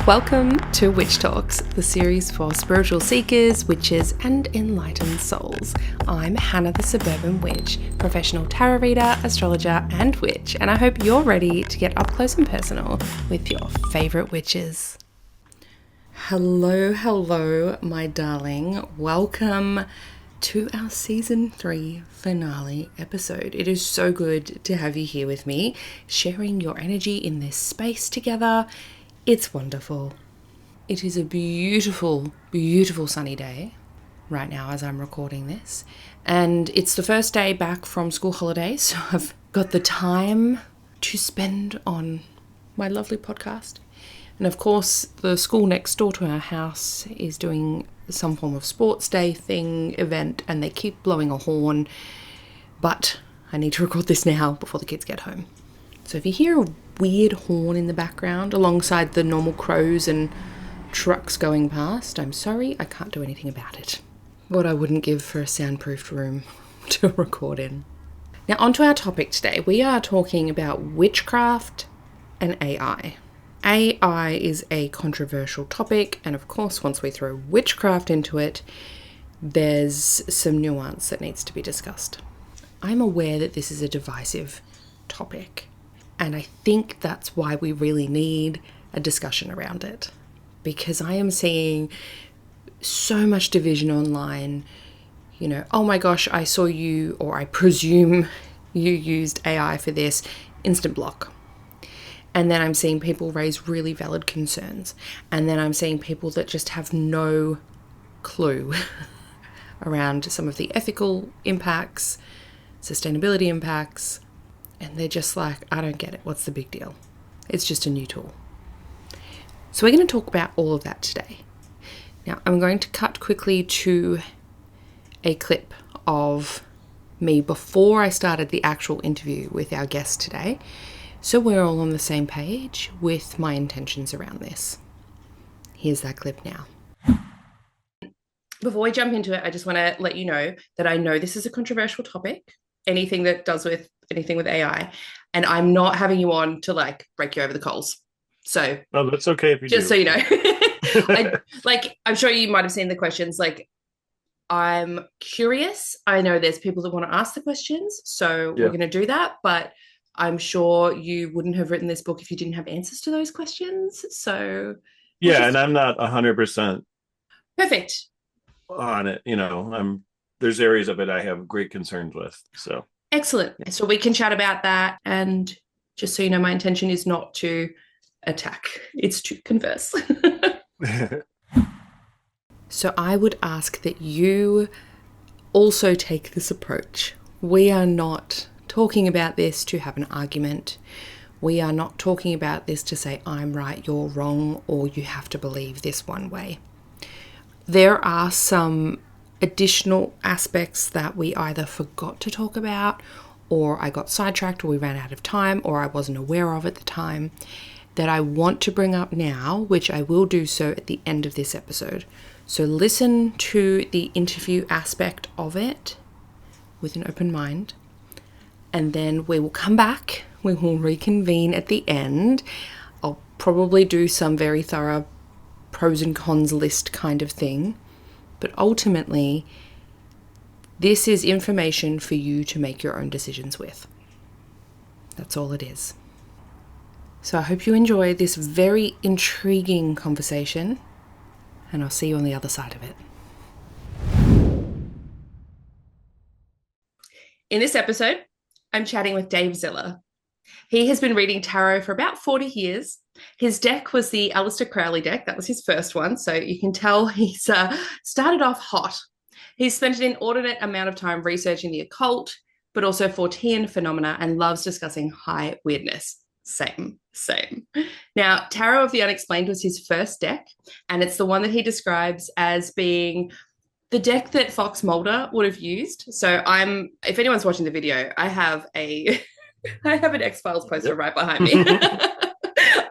Welcome to Witch Talks, the series for spiritual seekers, witches, and enlightened souls. I'm Hannah the Suburban Witch, professional tarot reader, astrologer, and witch, and I hope you're ready to get up close and personal with your favourite witches. Hello, my darling. Welcome to our season 3 finale episode. It is so good to have you here with me, sharing your energy in this space together. It's wonderful. It is a beautiful, beautiful sunny day right now as I'm recording this. And it's the first day back from school holidays, so I've got the time to spend on my lovely podcast. And of course, the school next door to our house is doing some form of sports day event, and they keep blowing a horn. But I need to record this now before the kids get home. So if you hear a weird horn in the background alongside the normal crows and trucks going past, I'm sorry, I can't do anything about it. What I wouldn't give for a soundproofed room to record in. Now onto our topic today. We are talking about witchcraft and AI. AI is a controversial topic, and of course once we throw witchcraft into it, there's some nuance that needs to be discussed. I'm aware that this is a divisive topic, and I think that's why we really need a discussion around it. Because I am seeing so much division online, oh my gosh, I saw you, or I presume you used AI for this, instant block. And then I'm seeing people raise really valid concerns. And then I'm seeing people that just have no clue around some of the ethical impacts, sustainability impacts. And they're just like, I don't get it. What's the big deal? It's just a new tool. So we're going to talk about all of that today. Now, I'm going to cut quickly to a clip of me before I started the actual interview with our guest today, so we're all on the same page with my intentions around this. Here's that clip now. Before we jump into it, I just want to let you know that I know this is a controversial topic, anything that does with anything with AI, and I'm not having you on to break you over the coals. So no, that's okay if you just do. So you know. I'm sure you might have seen the questions. I'm curious. I know there's people that want to ask the questions, so We're going to do that, but I'm sure you wouldn't have written this book if you didn't have answers to those questions. So and I'm not 100% perfect on it. There's areas of it I have great concerns with. So excellent. So we can chat about that. And just so you know, my intention is not to attack, it's to converse. So I would ask that you also take this approach. We are not talking about this to have an argument. We are not talking about this to say I'm right, you're wrong, or you have to believe this one way. There are some additional aspects that we either forgot to talk about, or I got sidetracked, or we ran out of time, or I wasn't aware of at the time, that I want to bring up now, which I will do so at the end of this episode. So listen to the interview aspect of it with an open mind, and then we will come back, we will reconvene at the end. I'll probably do some very thorough pros and cons list kind of thing, but ultimately this is information for you to make your own decisions with. That's all it is. So I hope you enjoy this very intriguing conversation, and I'll see you on the other side of it. In this episode, I'm chatting with Dave Ziller. He has been reading tarot for about 40 years. His deck was the Aleister Crowley deck. That was his first one. So you can tell he's started off hot. He's spent an inordinate amount of time researching the occult, but also Fortean phenomena, and loves discussing high weirdness. Same. Now, Tarot of the Unexplained was his first deck, and it's the one that he describes as being the deck that Fox Mulder would have used. So if anyone's watching the video, I have an X-Files poster right behind me.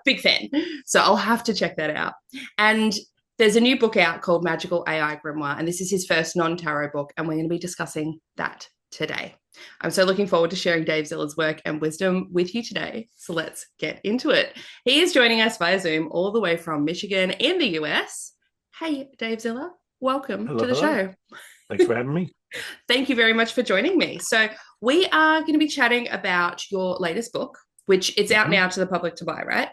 Big fan. So I'll have to check that out. And there's a new book out called Magical AI Grimoire, and this is his first non-tarot book, and we're going to be discussing that today. I'm so looking forward to sharing Dave Zilla's work and wisdom with you today. So let's get into it. He is joining us via Zoom all the way from Michigan in the US. Hey, Dave Zilla, welcome Hello, to the hello. show. Thanks for having me. Thank you very much for joining me. So, we are going to be chatting about your latest book, which it's out Mhm. now to the public to buy, right?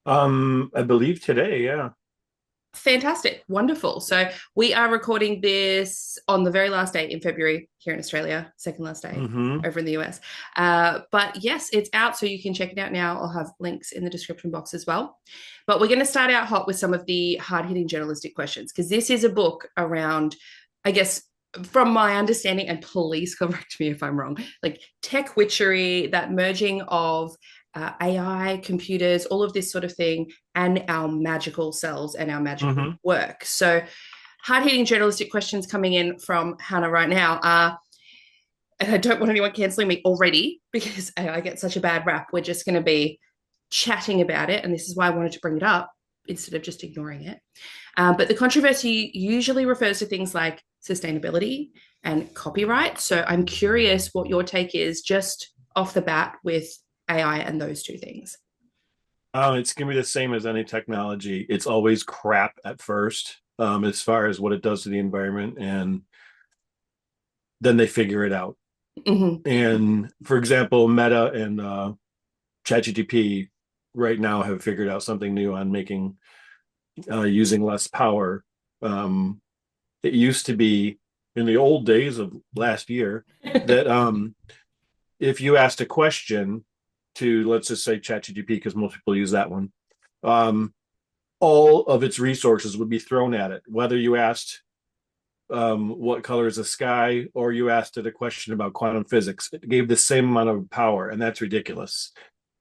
I believe today, yeah. Fantastic. Wonderful. So we are recording this on the very last day in February here in Australia, second last day Hmm. over in the US. But yes, it's out, so you can check it out now. I'll have links in the description box as well. But we're going to start out hot with some of the hard hitting journalistic questions because this is a book around, I guess, from my understanding, and please correct me if I'm wrong, like tech witchery, that merging of AI, computers, all of this sort of thing, and our magical selves and our magical Hmm. work. So, hard hitting journalistic questions coming in from Hannah right now are, and I don't want anyone canceling me already because AI gets such a bad rap. We're just going to be chatting about it. And this is why I wanted to bring it up instead of just ignoring it. But the controversy usually refers to things like sustainability and copyright. So I'm curious what your take is just off the bat with AI and those two things. It's gonna be the same as any technology. It's always crap at first, as far as what it does to the environment, and then they figure it out. Mm-hmm. And for example, Meta and ChatGPT right now have figured out something new on making using less power. Um, it used to be in the old days of last year that if you asked a question to, let's just say, ChatGPT, because most people use that one, um, all of its resources would be thrown at it. Whether you asked what color is the sky or you asked it a question about quantum physics, it gave the same amount of power, and that's ridiculous.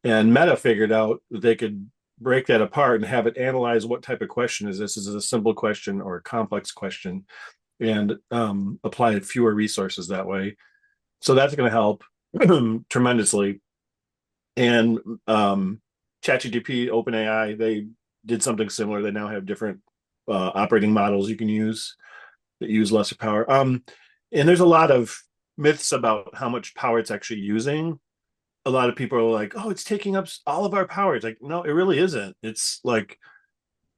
And Meta figured out that they could break that apart and have it analyze what type of question is this. Is it a simple question or a complex question? And apply fewer resources that way. So that's going to help tremendously. And ChatGPT, OpenAI, they did something similar. They now have different operating models you can use that use lesser power. And there's a lot of myths about how much power it's actually using. A lot of people are like, "Oh, it's taking up all of our power." It's like, no, it really isn't. It's like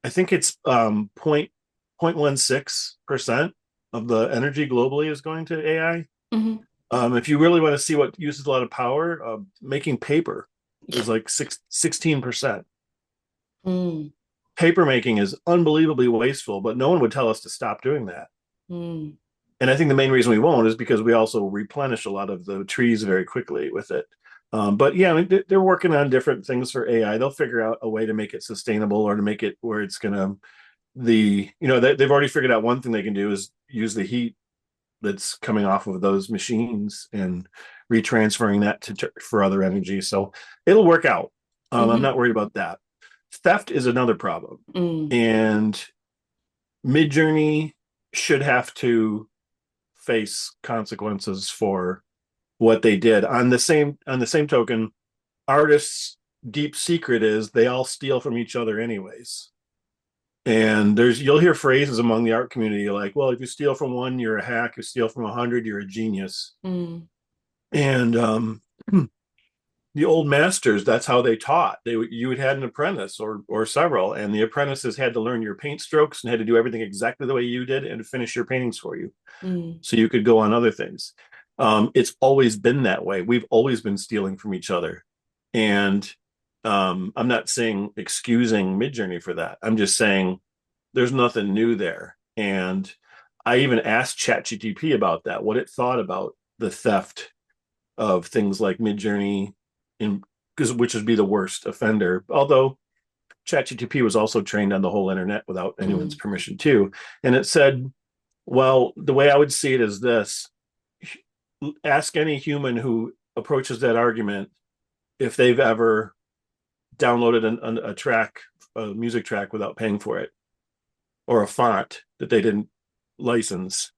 I think it's 0.16% of the energy globally is going to AI. Mm-hmm. If you really want to see what uses a lot of power, making paper is like 16%. Mm. Paper making is unbelievably wasteful, but no one would tell us to stop doing that. Mm. And I think the main reason we won't is because we also replenish a lot of the trees very quickly with it. But yeah, I mean, they're working on different things for AI. They'll figure out a way to make it sustainable or to make it where it's going to they've already figured out one thing they can do is use the heat that's coming off of those machines and retransferring that for other energy. So it'll work out. I'm Mm-hmm. not worried about that. Theft is another problem, Mm. and Midjourney should have to face consequences for what they did. On the same token, artists' deep secret is they all steal from each other anyways. And you'll hear phrases among the art community like, well, if you steal from one, you're a hack. If you steal from 100, you're a genius. Mm. And the old masters, that's how they taught. You had an apprentice or several, and the apprentices had to learn your paint strokes and had to do everything exactly the way you did and finish your paintings for you, Mm. so you could go on other things. It's always been that way. We've always been stealing from each other, and I'm not saying excusing Midjourney for that. I'm just saying there's nothing new there. And I even asked ChatGPT about that, what it thought about the theft of things like Midjourney, in because which would be the worst offender. Although ChatGPT was also trained on the whole internet without anyone's Mm. permission too, and it said, "Well, the way I would see it is this: ask any human who approaches that argument if they've ever downloaded a track, a music track, without paying for it, or a font that they didn't license,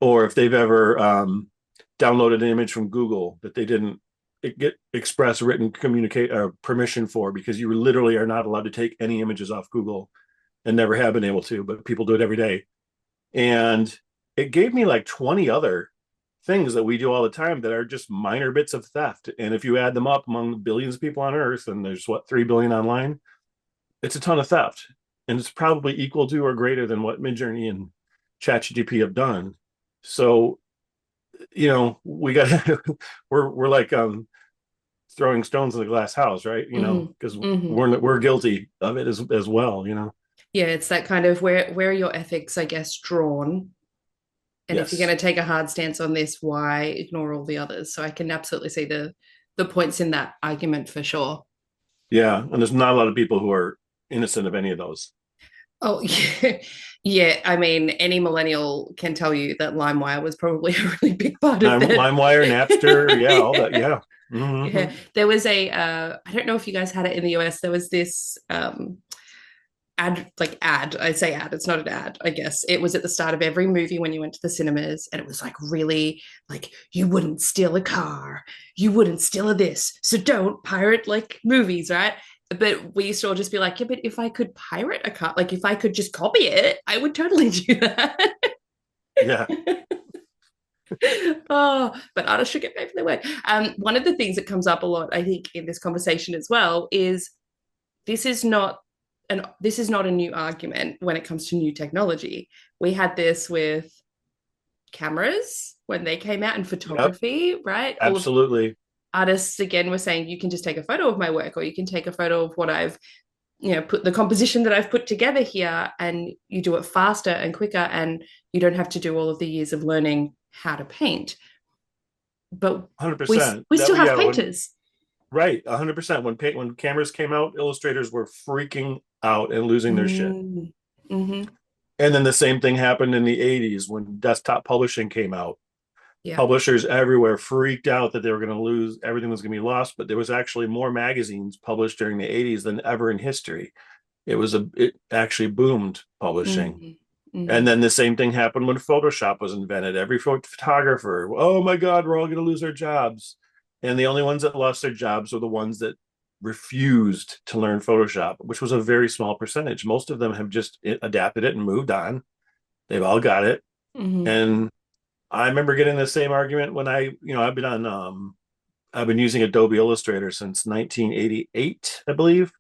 or if they've ever downloaded an image from Google that they didn't get express written communicate permission for, because you literally are not allowed to take any images off Google and never have been able to, but people do it every day." And it gave me like 20 other things that we do all the time that are just minor bits of theft. And if you add them up among the billions of people on Earth, and there's what, 3 billion online, it's a ton of theft. And it's probably equal to or greater than what Midjourney and ChatGPT have done. So, we got we're like throwing stones in the glass house, right? Hmm. Because Hmm. we're guilty of it as well. Yeah, it's that kind of where are your ethics, I guess, drawn? And if you're Yes. going to take a hard stance on this, why ignore all the others? So I can absolutely see the points in that argument for sure. Yeah. And there's not a lot of people who are innocent of any of those. Oh, yeah. Yeah, I mean, any millennial can tell you that LimeWire was probably a really big part of that. LimeWire, Napster, yeah, all that. Yeah. Yeah. Hmm. Yeah. There was I don't know if you guys had it in the US. There was this I say ad, it's not an ad, I guess. It was at the start of every movie when you went to the cinemas, and it was like really like, you wouldn't steal a car, you wouldn't steal a this, so don't pirate like movies, right? But we used to all just be like, yeah, but if I could pirate a car, like if I could just copy it, I would totally do that. Yeah. Oh, but artists should get paid for their work. One of the things that comes up a lot, I think, in this conversation as well is this is not this is not a new argument when it comes to new technology. We had this with cameras when they came out in Yep. photography, right? All of Absolutely. artists again were saying you can just take a photo of my work, or you can take a photo of what I've put the composition that I've put together here, and you do it faster and quicker, and you don't have to do all of the years of learning how to paint. But we 100%. we still That, have yeah. painters. Right. 100%. When cameras came out, illustrators were freaking out and losing their shit. Mm. Hmm. And then the same thing happened in the 80s when desktop publishing came out. Yeah. Publishers everywhere freaked out that they were going to lose, everything was going to be lost, but there was actually more magazines published during the 80s than ever in history. It actually boomed publishing. Hmm. And Hmm. then the same thing happened when Photoshop was invented. Every photographer, oh my God, we're all going to lose our jobs. And the only ones that lost their jobs were the ones that refused to learn Photoshop, which was a very small percentage. Most of them have just adapted it and moved on. They've all got it. Hmm. And I remember getting the same argument when I've been using Adobe Illustrator since 1988, I believe.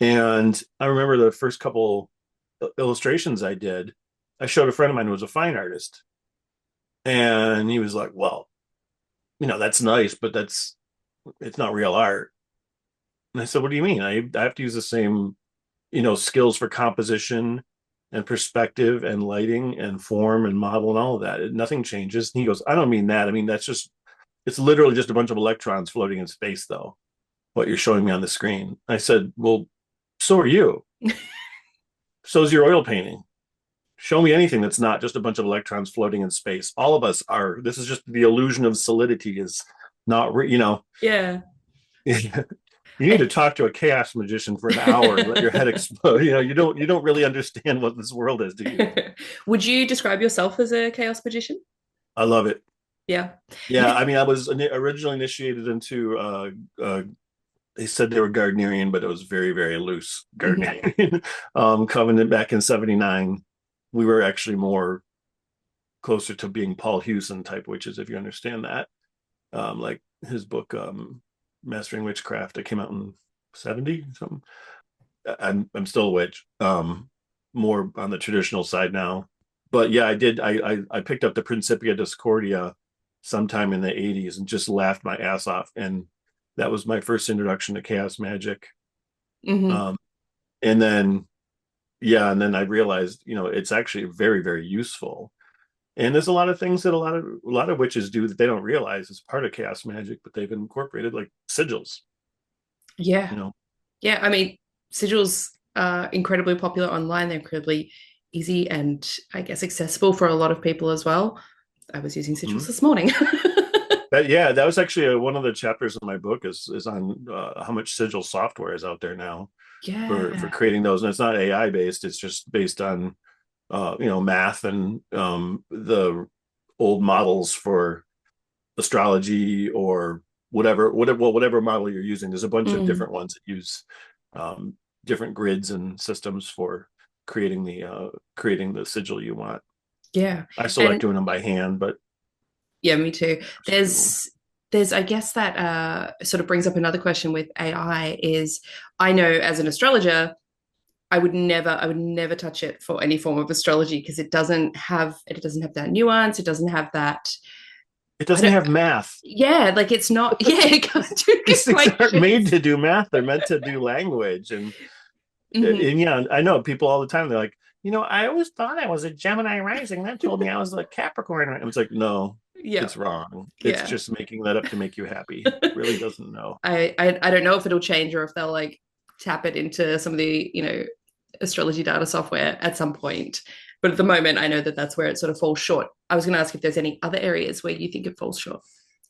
And I remember the first couple illustrations I did, I showed a friend of mine who was a fine artist. And he was like, well, that's nice, but it's not real art. And I said, what do you mean? I have to use the same, skills for composition and perspective and lighting and form and model and all of that. Nothing changes. And he goes, I don't mean that. I mean, it's literally just a bunch of electrons floating in space, though, what you're showing me on the screen. I said, well, so are you. So's your oil painting. Show me anything that's not just a bunch of electrons floating in space. All of us are. This is just the illusion of solidity is not, Yeah. you need to talk to a chaos magician for an hour and let your head explode. You don't really understand what this world is, do you? Would you describe yourself as a chaos magician? I love it. Yeah. Yeah, I mean, I was originally initiated into. They said they were Gardnerian, but it was very, very loose Hmm. Gardnerian. Covenant back in '79. We were actually more closer to being Paul Hewson type witches, if you understand that. Like his book, Mastering Witchcraft, that came out in '70 something. I'm still a witch. More on the traditional side now. But yeah, I did. I picked up the Principia Discordia sometime in the '80s and just laughed my ass off. And that was my first introduction to chaos magic. Hmm. Um, and then yeah, and then I realized, it's actually very, very useful. And there's a lot of things that a lot of witches do that they don't realize is part of chaos magic, but they've incorporated like sigils. Yeah. You know, Yeah. I mean, sigils are incredibly popular online. They're incredibly easy and I guess accessible for a lot of people as well. I was using sigils mm-hmm. this morning. That was actually one of the chapters in my book is on how much sigil software is out there now for Yeah. creating those, and it's not AI based; it's just based on math and the old models for astrology or whatever model you're using. There's a bunch of Mm. different ones that use um, different grids and systems for creating the sigil you want. Yeah. I still like And doing them by hand, but Yeah, me too. So, There's I guess that sort of brings up another question with AI is I know as an astrologer, I would never touch it for any form of astrology because it doesn't have that nuance, it doesn't have that it I doesn't don't have math. yeah, like it's not yeah, it can't do These things aren't made equations. to do math. They're meant to do language. Hmm. And yeah, I know people all the time. They're like, I always thought I was a Gemini rising. That told me I was a Capricorn. I was like, no, Yeah, it's wrong. It's yeah. just making that up to make you happy. It really doesn't know. I don't know if it'll change or if they'll like tap it into some of the astrology data software at some point. But at the moment, I know that that's where it sort of falls short. I was going to ask if there's any other areas where you think it falls short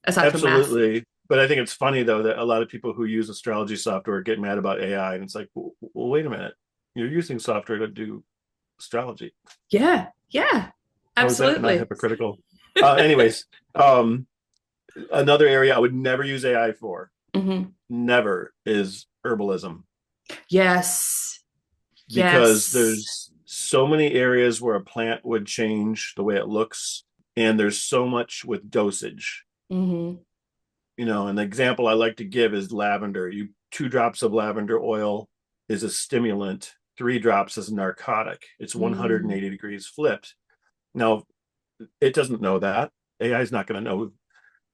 aside from math. Absolutely. But I think it's funny though that a lot of people who use astrology software get mad about AI, and it's like, well, wait a minute, you're using software to do astrology. Yeah, yeah, How is that not absolutely. hypocritical? Anyways, um, another area I would never use AI for, Hmm. never, is herbalism, Yes, because yes. there's so many areas where a plant would change the way it looks, and there's so much with dosage. Hmm. An example I like to give is lavender. You 2 drops of lavender oil is a stimulant, 3 drops is a narcotic. It's Mm. 180 degrees flipped. Now, it doesn't know that. AI is not going to know.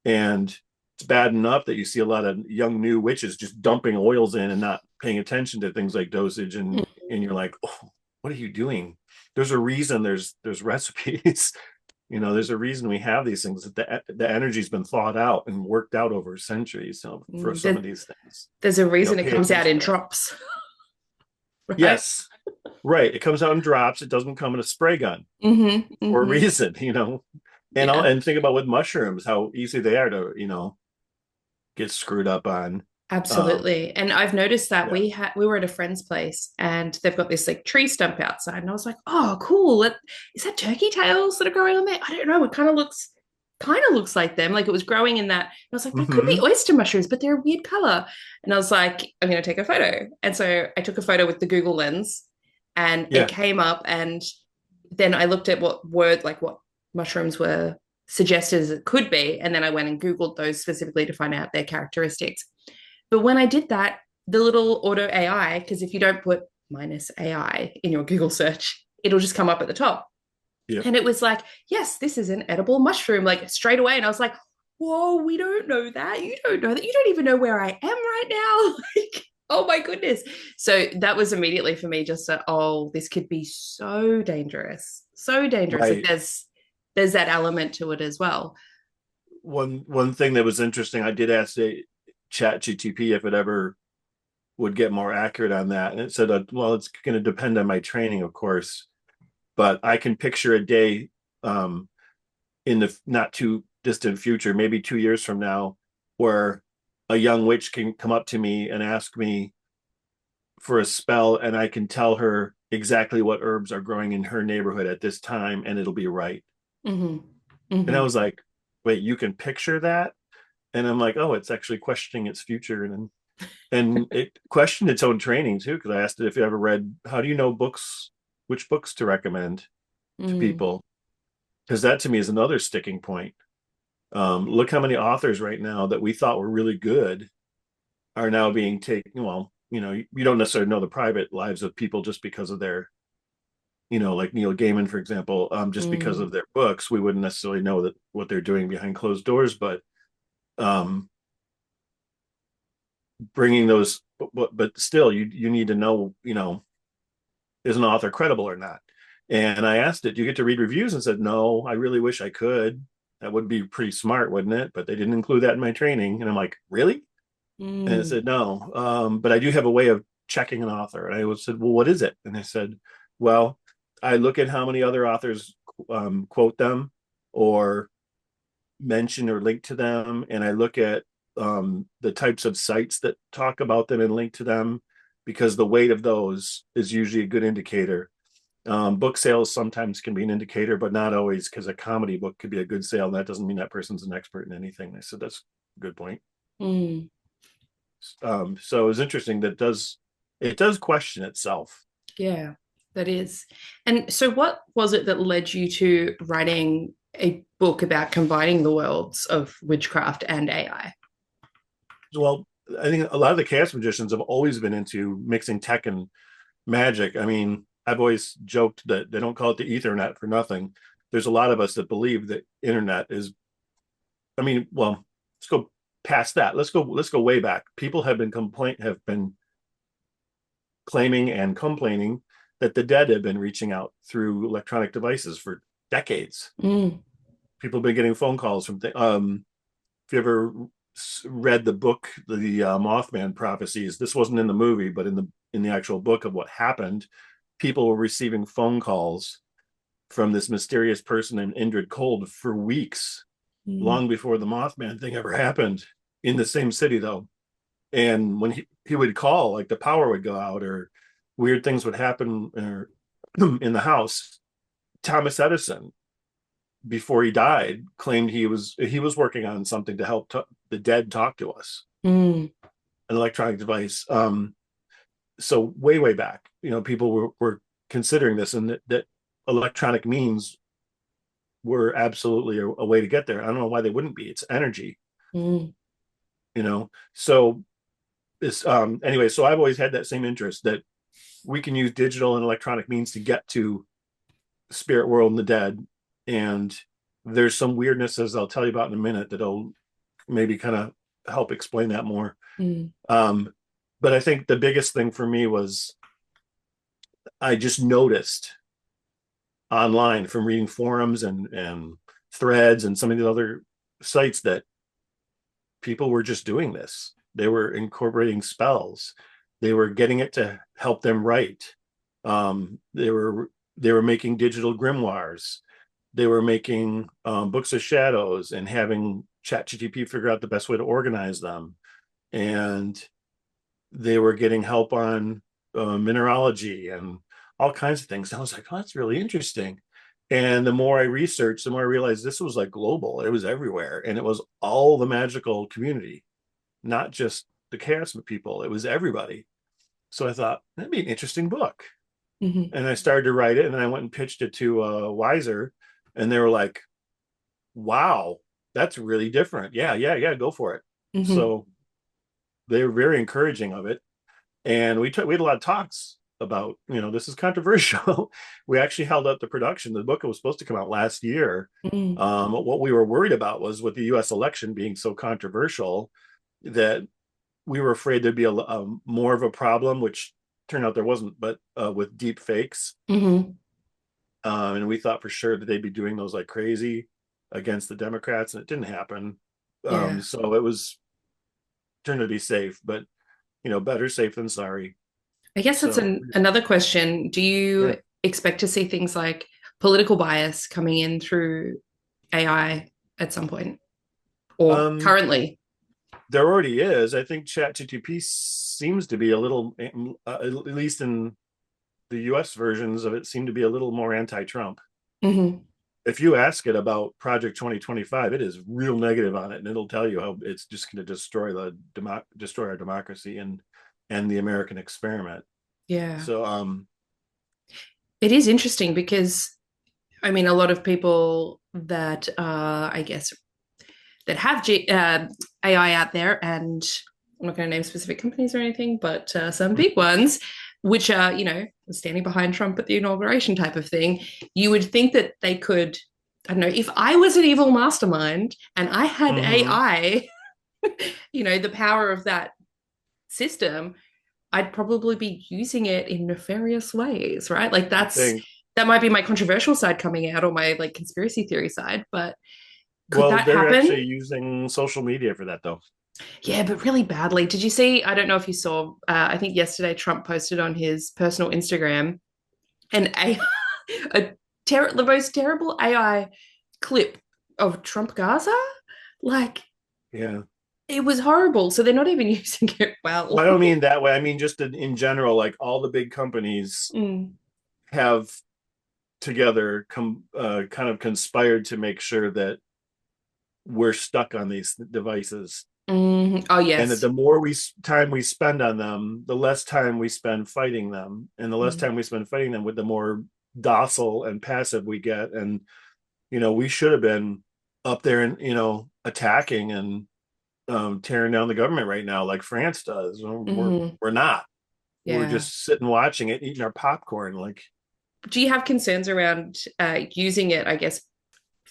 And it's bad enough that you see a lot of young new witches just dumping oils in and not paying attention to things like dosage, and you're like, oh, what are you doing? There's a reason there's recipes. There's a reason we have these things. That the energy's been thought out and worked out over centuries. So for some of these things, There's a reason it pay comes out attention in to that. drops, right? Yes, right. It comes out in drops. It doesn't come in a spray gun Hmm. for a Hmm. reason. And Yeah. think about with mushrooms how easy they are to get screwed up on. Um, Absolutely. And I've noticed that yeah. we were at a friend's place and they've got this like tree stump outside. And I was like, oh, cool. Is that turkey tails that are growing on there? I don't know. It kind of looks like them. Like it was growing in that. And I was like, that could be Hmm. oyster mushrooms, but they're a weird color. And I was like, I'm going to take a photo. And so I took a photo with the Google lens and it Yeah. came up. And then I looked at what mushrooms were suggested as it could be. And then I went and Googled those specifically to find out their characteristics. But when I did that, the little auto AI, because if you don't put minus AI in your Google search, it'll just come up at the top. Yep. And it was like, yes, this is an edible mushroom, like straight away. And I was like, whoa, we don't know that. You don't know that. You don't even know where I am right now. Like, oh my goodness. So that was immediately for me just oh, this could be so dangerous. So dangerous. Like Right. there's that element to it as well. One thing that was interesting, I did ask the Chat GTP if it ever would get more accurate on that, and it said, well, it's going to depend on my training, of course, but I can picture a day, um, in the not too distant future, maybe 2 years from now, where a young witch can come up to me and ask me for a spell, and I can tell her exactly what herbs are growing in her neighborhood at this time, and it'll be right. Mm-hmm. And I Mm-hmm. was like, wait, you can picture that? And I'm like, oh, it's actually questioning its future, and it questioned its own training too, because I asked it if it ever read, how do you know which books to recommend to Mm. people, because that to me is another sticking point. Look how many authors right now that we thought were really good are now being taken. Well, you don't necessarily know the private lives of people just because of their, like Neil Gaiman, for example, just because Mm. of their books. We wouldn't necessarily know that what they're doing behind closed doors, but um, bringing those, but still, you need to know, is an author credible or not? And I asked it, do you get to read reviews? And said, no, I really wish I could. That would be pretty smart, wouldn't it? But they didn't include that in my training. And I'm like, really? And it Mm. said, no. But I do have a way of checking an author. And I said, well, what is it? And they said, well, I look at how many other authors quote them or mention or link to them. And I look at the types of sites that talk about them and link to them, because the weight of those is usually a good indicator. Book sales sometimes can be an indicator, but not always, because a comedy book could be a good sale. And that doesn't mean that person's an expert in anything. I said, that's a good point. Mm. So it's interesting that it does question itself. Yeah, that is. And so, what was it that led you to writing? a book about combining the worlds of witchcraft and AI. Well, I think a lot of the chaos magicians have always been into mixing tech and magic. I mean, I've always joked that they don't call it the Ethernet for nothing. There's a lot of us that believe that internet is. I mean, well, let's go past that. Let's go way back. People have been claiming and complaining that the dead have been reaching out through electronic devices for decades. Mm. People have been getting phone calls from. If you ever read the book, the Mothman prophecies, this wasn't in the movie, but in the actual book of what happened, people were receiving phone calls from this mysterious person named Indrid Cold for weeks, Mm. long before the Mothman thing ever happened, in the same city though. And when he would call, like the power would go out or weird things would happen or, in the house. Thomas Edison, before he died, claimed he was working on something to help the dead talk to us, Mm. an electronic device. So way back, people were considering this, and that electronic means were absolutely a way to get there. I don't know why they wouldn't be. It's energy, Mm. So this anyway. So I've always had that same interest that we can use digital and electronic means to get to the spirit world and the dead. And there's some weirdness, as I'll tell you about in a minute, that'll maybe kind of help explain that more. Mm. But I think the biggest thing for me was I just noticed online from reading forums and threads and some of the other sites that people were just doing this. They were incorporating spells. They were getting it to help them write. They were making digital grimoires. They were making books of shadows and having ChatGPT figure out the best way to organize them. And they were getting help on mineralogy and all kinds of things. And I was like, oh, that's really interesting. And the more I researched, the more I realized this was like global. It was everywhere. And it was all the magical community, not just the chaos people. It was everybody. So I thought, that'd be an interesting book. Mm-hmm. And I started to write it. And then I went and pitched it to Wiser. And they were like, wow, that's really different. Yeah, yeah, yeah, go for it. Mm-hmm. So they were very encouraging of it. And we had a lot of talks about, this is controversial. We actually held up the production. The book was supposed to come out last year. Mm. What we were worried about was with the U.S. election being so controversial that we were afraid there'd be a more of a problem, which turned out there wasn't, but with deep fakes. Mm-hmm. And we thought for sure that they'd be doing those like crazy against the Democrats, and it didn't happen. Yeah. So it was turned to be safe, but better safe than sorry. I guess that's So another question. Do yeah, you expect to see things like political bias coming in through AI at some point or um, currently? there already is. I think ChatGPT seems to be a little, at least in the U.S. versions of it, seem to be a little more anti-Trump. Mm-hmm. If you ask it about Project 2025, it is real negative on it, and it'll tell you how it's just going to destroy our democracy and the American experiment. Yeah. So It is interesting because, I mean, a lot of people that I guess that have AI out there, and I'm not going to name specific companies or anything, but some big ones, which are, standing behind Trump at the inauguration type of thing, you would think that they could, I don't know, if I was an evil mastermind and I had mhm. AI, the power of that system, I'd probably be using it in nefarious ways, right? Like I think, that might be my controversial side coming out or my like conspiracy theory side, but could well, that they're happen? actually using social media for that though. Yeah, but really badly. Did you see? I don't know if you saw. I think yesterday Trump posted on his personal Instagram a the most terrible AI clip of Trump Gaza. Like Yeah. it was horrible. So they're not even using it Well, well. I don't mean that way. I mean just in general, like all the big companies Mm. have together kind of conspired to make sure that we're stuck on these devices, Oh and that yes. the more time we spend on them, the less time we spend fighting them, and the less Mm. time we spend fighting them, with the more docile and passive we get. And we should have been up there and, attacking and tearing down the government right now, like France does. Hmm. We're not. We're Yeah. just sitting watching it, eating our popcorn. Like, Do you have concerns around using it, I guess,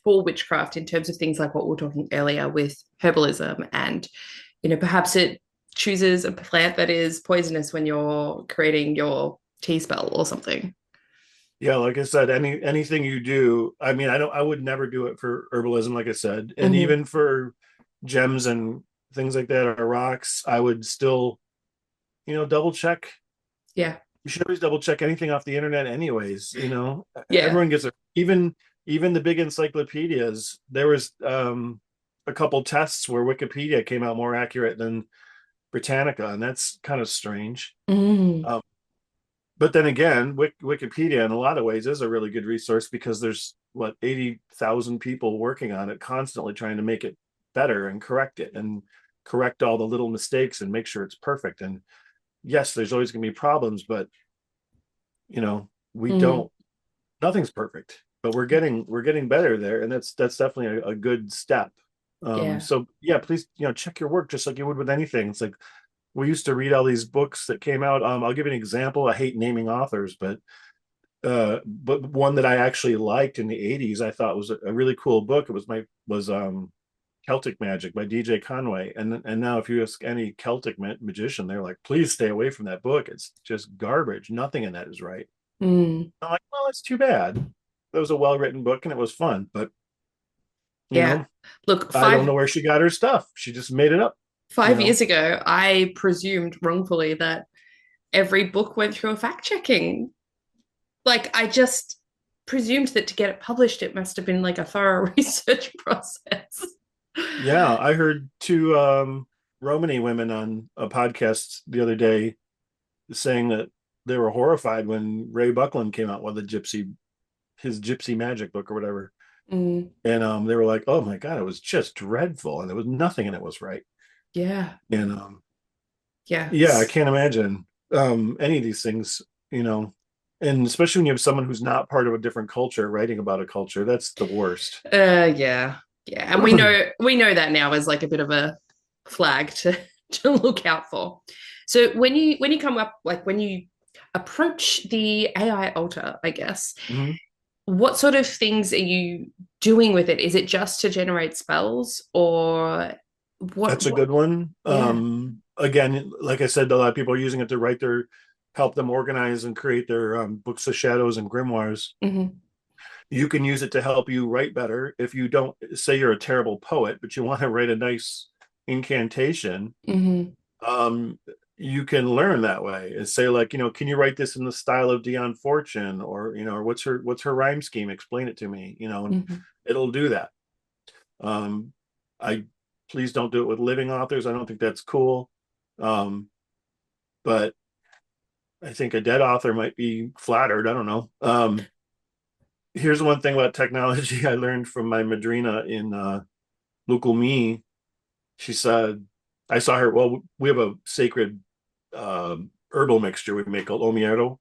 for witchcraft in terms of things like what we were talking earlier with herbalism and, perhaps it chooses a plant that is poisonous when you're creating your tea spell or something? yeah, like I said, anything you do, I mean, I would never do it for herbalism, like I said, and Hmm. even for gems and things like that or rocks, I would still, double check. Yeah. You should always double check anything off the internet, anyways. Yeah. Everyone gets it. Even the big encyclopedias. There was a couple tests where Wikipedia came out more accurate than Britannica, and that's kind of strange. Mm. Um, but then again, Wikipedia in a lot of ways is a really good resource because there's what 80,000 people working on it constantly trying to make it better and correct it and correct all the little mistakes and make sure it's perfect. And yes, there's always going to be problems, but we Mm. don't. Nothing's perfect, but we're getting better there, and that's definitely a good step. Yeah. So yeah, please check your work just like you would with anything. It's like we used to read all these books that came out. I'll give you an example. I hate naming authors, but one that I actually liked in the 80s, I thought was a really cool book. It was Celtic Magic by DJ Conway. And now if you ask any Celtic magician, they're like, please stay away from that book. It's just garbage. Nothing in that is right. Mm. I'm like, well, it's too bad. That was a well-written book and it was fun, but you Yeah. know, Look, I don't know where she got her stuff. She just made it up, you five know. years ago, I presumed wrongfully that every book went through a fact checking. Like, I just presumed that to get it published, it must have been like a thorough research process. Yeah, I heard two Romany women on a podcast the other day saying that they were horrified when Ray Buckland came out with his Gypsy Magic book or whatever. Mm. And they were like, "Oh my God, it was just dreadful, and there was nothing in it was right." Yeah. And Yeah. yeah, I can't imagine any of these things, you know, and especially when you have someone who's not part of a different culture writing about a culture, that's the worst. Yeah. Yeah. And we know that now as like a bit of a flag to look out for. So when you come up, like when you approach the AI altar, I guess, Mhm. what sort of things are you doing with it? Is it just to generate spells or That's a what good one. yeah. Again, like I said, a lot of people are using it to help them organize and create their books of shadows and grimoires. Hmm. You can use it to help you write better. If you don't say you're a terrible poet, but you want to write a nice incantation, Hmm. um, you can learn that way and say like, can you write this in the style of Dion Fortune or what's her rhyme scheme? Explain it to me, and Hmm. it'll do that. Um, I Please don't do it with living authors. I don't think that's cool. Um, but I think a dead author might be flattered. I don't know. Here's one thing about technology I learned from my madrina in Local Me. She said, I saw her. Well, we have a sacred herbal mixture we make called Omiero.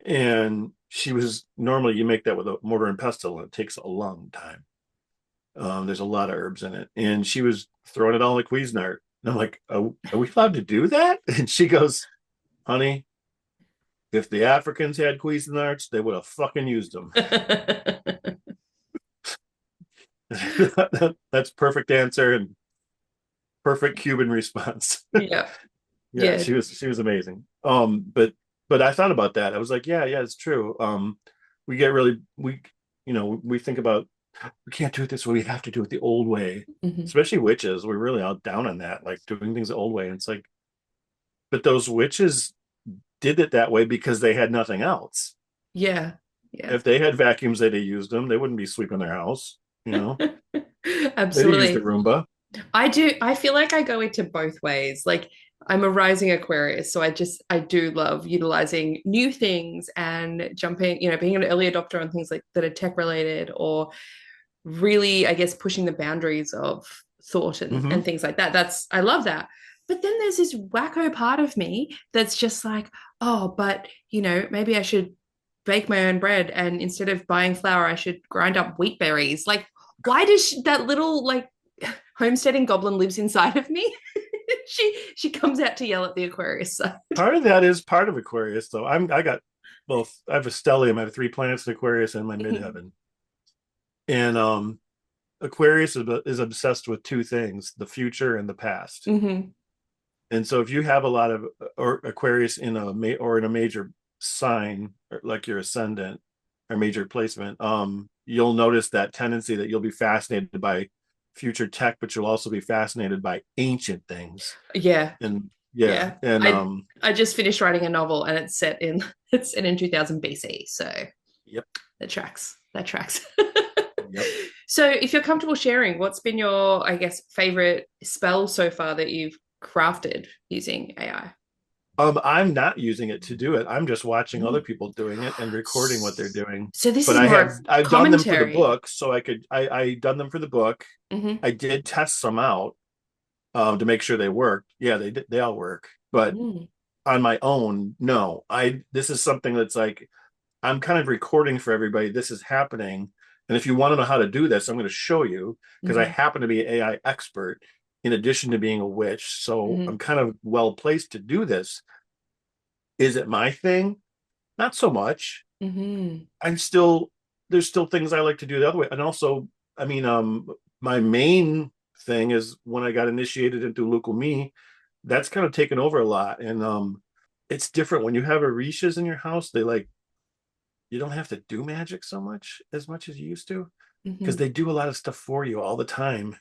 And she was normally you make that with a mortar and pestle, and it takes a long time. There's a lot of herbs in it. And she was throwing it all like Cuisinart. And I'm like, are we allowed to do that? And she goes, honey, if the Africans had Cuisinarts, they would have fucking used them. That's perfect answer and perfect Cuban response. Yeah. Yeah, Yeah. she was amazing. But I thought about that. I was like, yeah, it's true. We get really we think about we can't do it this way. We have to do it the old way. Hmm. Especially witches. We're really out down on that, like doing things the old way. And it's like, but those witches did it that way because they had nothing else. Yeah. Yeah. If they had vacuums they'd have used them, they wouldn't be sweeping their house. They'd have used the Absolutely. Roomba. I feel like I go into both ways. Like I'm a rising Aquarius, so I do love utilizing new things and jumping, being an early adopter on things like that are tech related or really, I guess, pushing the boundaries of thought and Mm-hmm. things like that. I love that. But then there's this wacko part of me that's just like, oh, but maybe I should bake my own bread, and instead of buying flour, I should grind up wheat berries. Like, why does that little like homesteading goblin lives inside of me? She comes out to yell at the Aquarius. So. Part of that is part of Aquarius, though. I got both. I have a stellium. I have three planets in Aquarius and my midheaven. And Aquarius is obsessed with two things: the future and the past. Mm-hmm. And so, if you have a lot of or Aquarius in a major sign, like your ascendant or major placement, you'll notice that tendency that you'll be fascinated by future tech, but you'll also be fascinated by ancient things. Yeah, And yeah, yeah. and I just finished writing a novel, and it's set in 2000 BC. So yep, that tracks. That tracks. yep. So, if you're comfortable sharing, what's been your, I guess, favorite spell so far that you've crafted using AI? I'm not using it to do it. I'm just watching other people doing it and recording what they're doing. So this But is more of I've done them for the commentary. book, so I done them for the book. Mm-hmm. I did test some out to make sure they worked. Yeah, they all work. But Mm-hmm. on my own, no. I This is something that's like I'm kind of recording for everybody. This is happening. And if you want to know how to do this, I'm going to show you because I Mm-hmm. happen to be an AI expert in addition to being a witch. So Mm-hmm. I'm kind of well placed to do this. Is it my thing? Not so much. Mm-hmm. I'm still There's still things I like to do the other way. And also, I mean, my main thing is when I got initiated into Lukumi, that's kind of taken over a lot. And it's different when you have Orishas in your house, they like you don't have to do magic as much as you used to, because Mm-hmm. they do a lot of stuff for you all the time.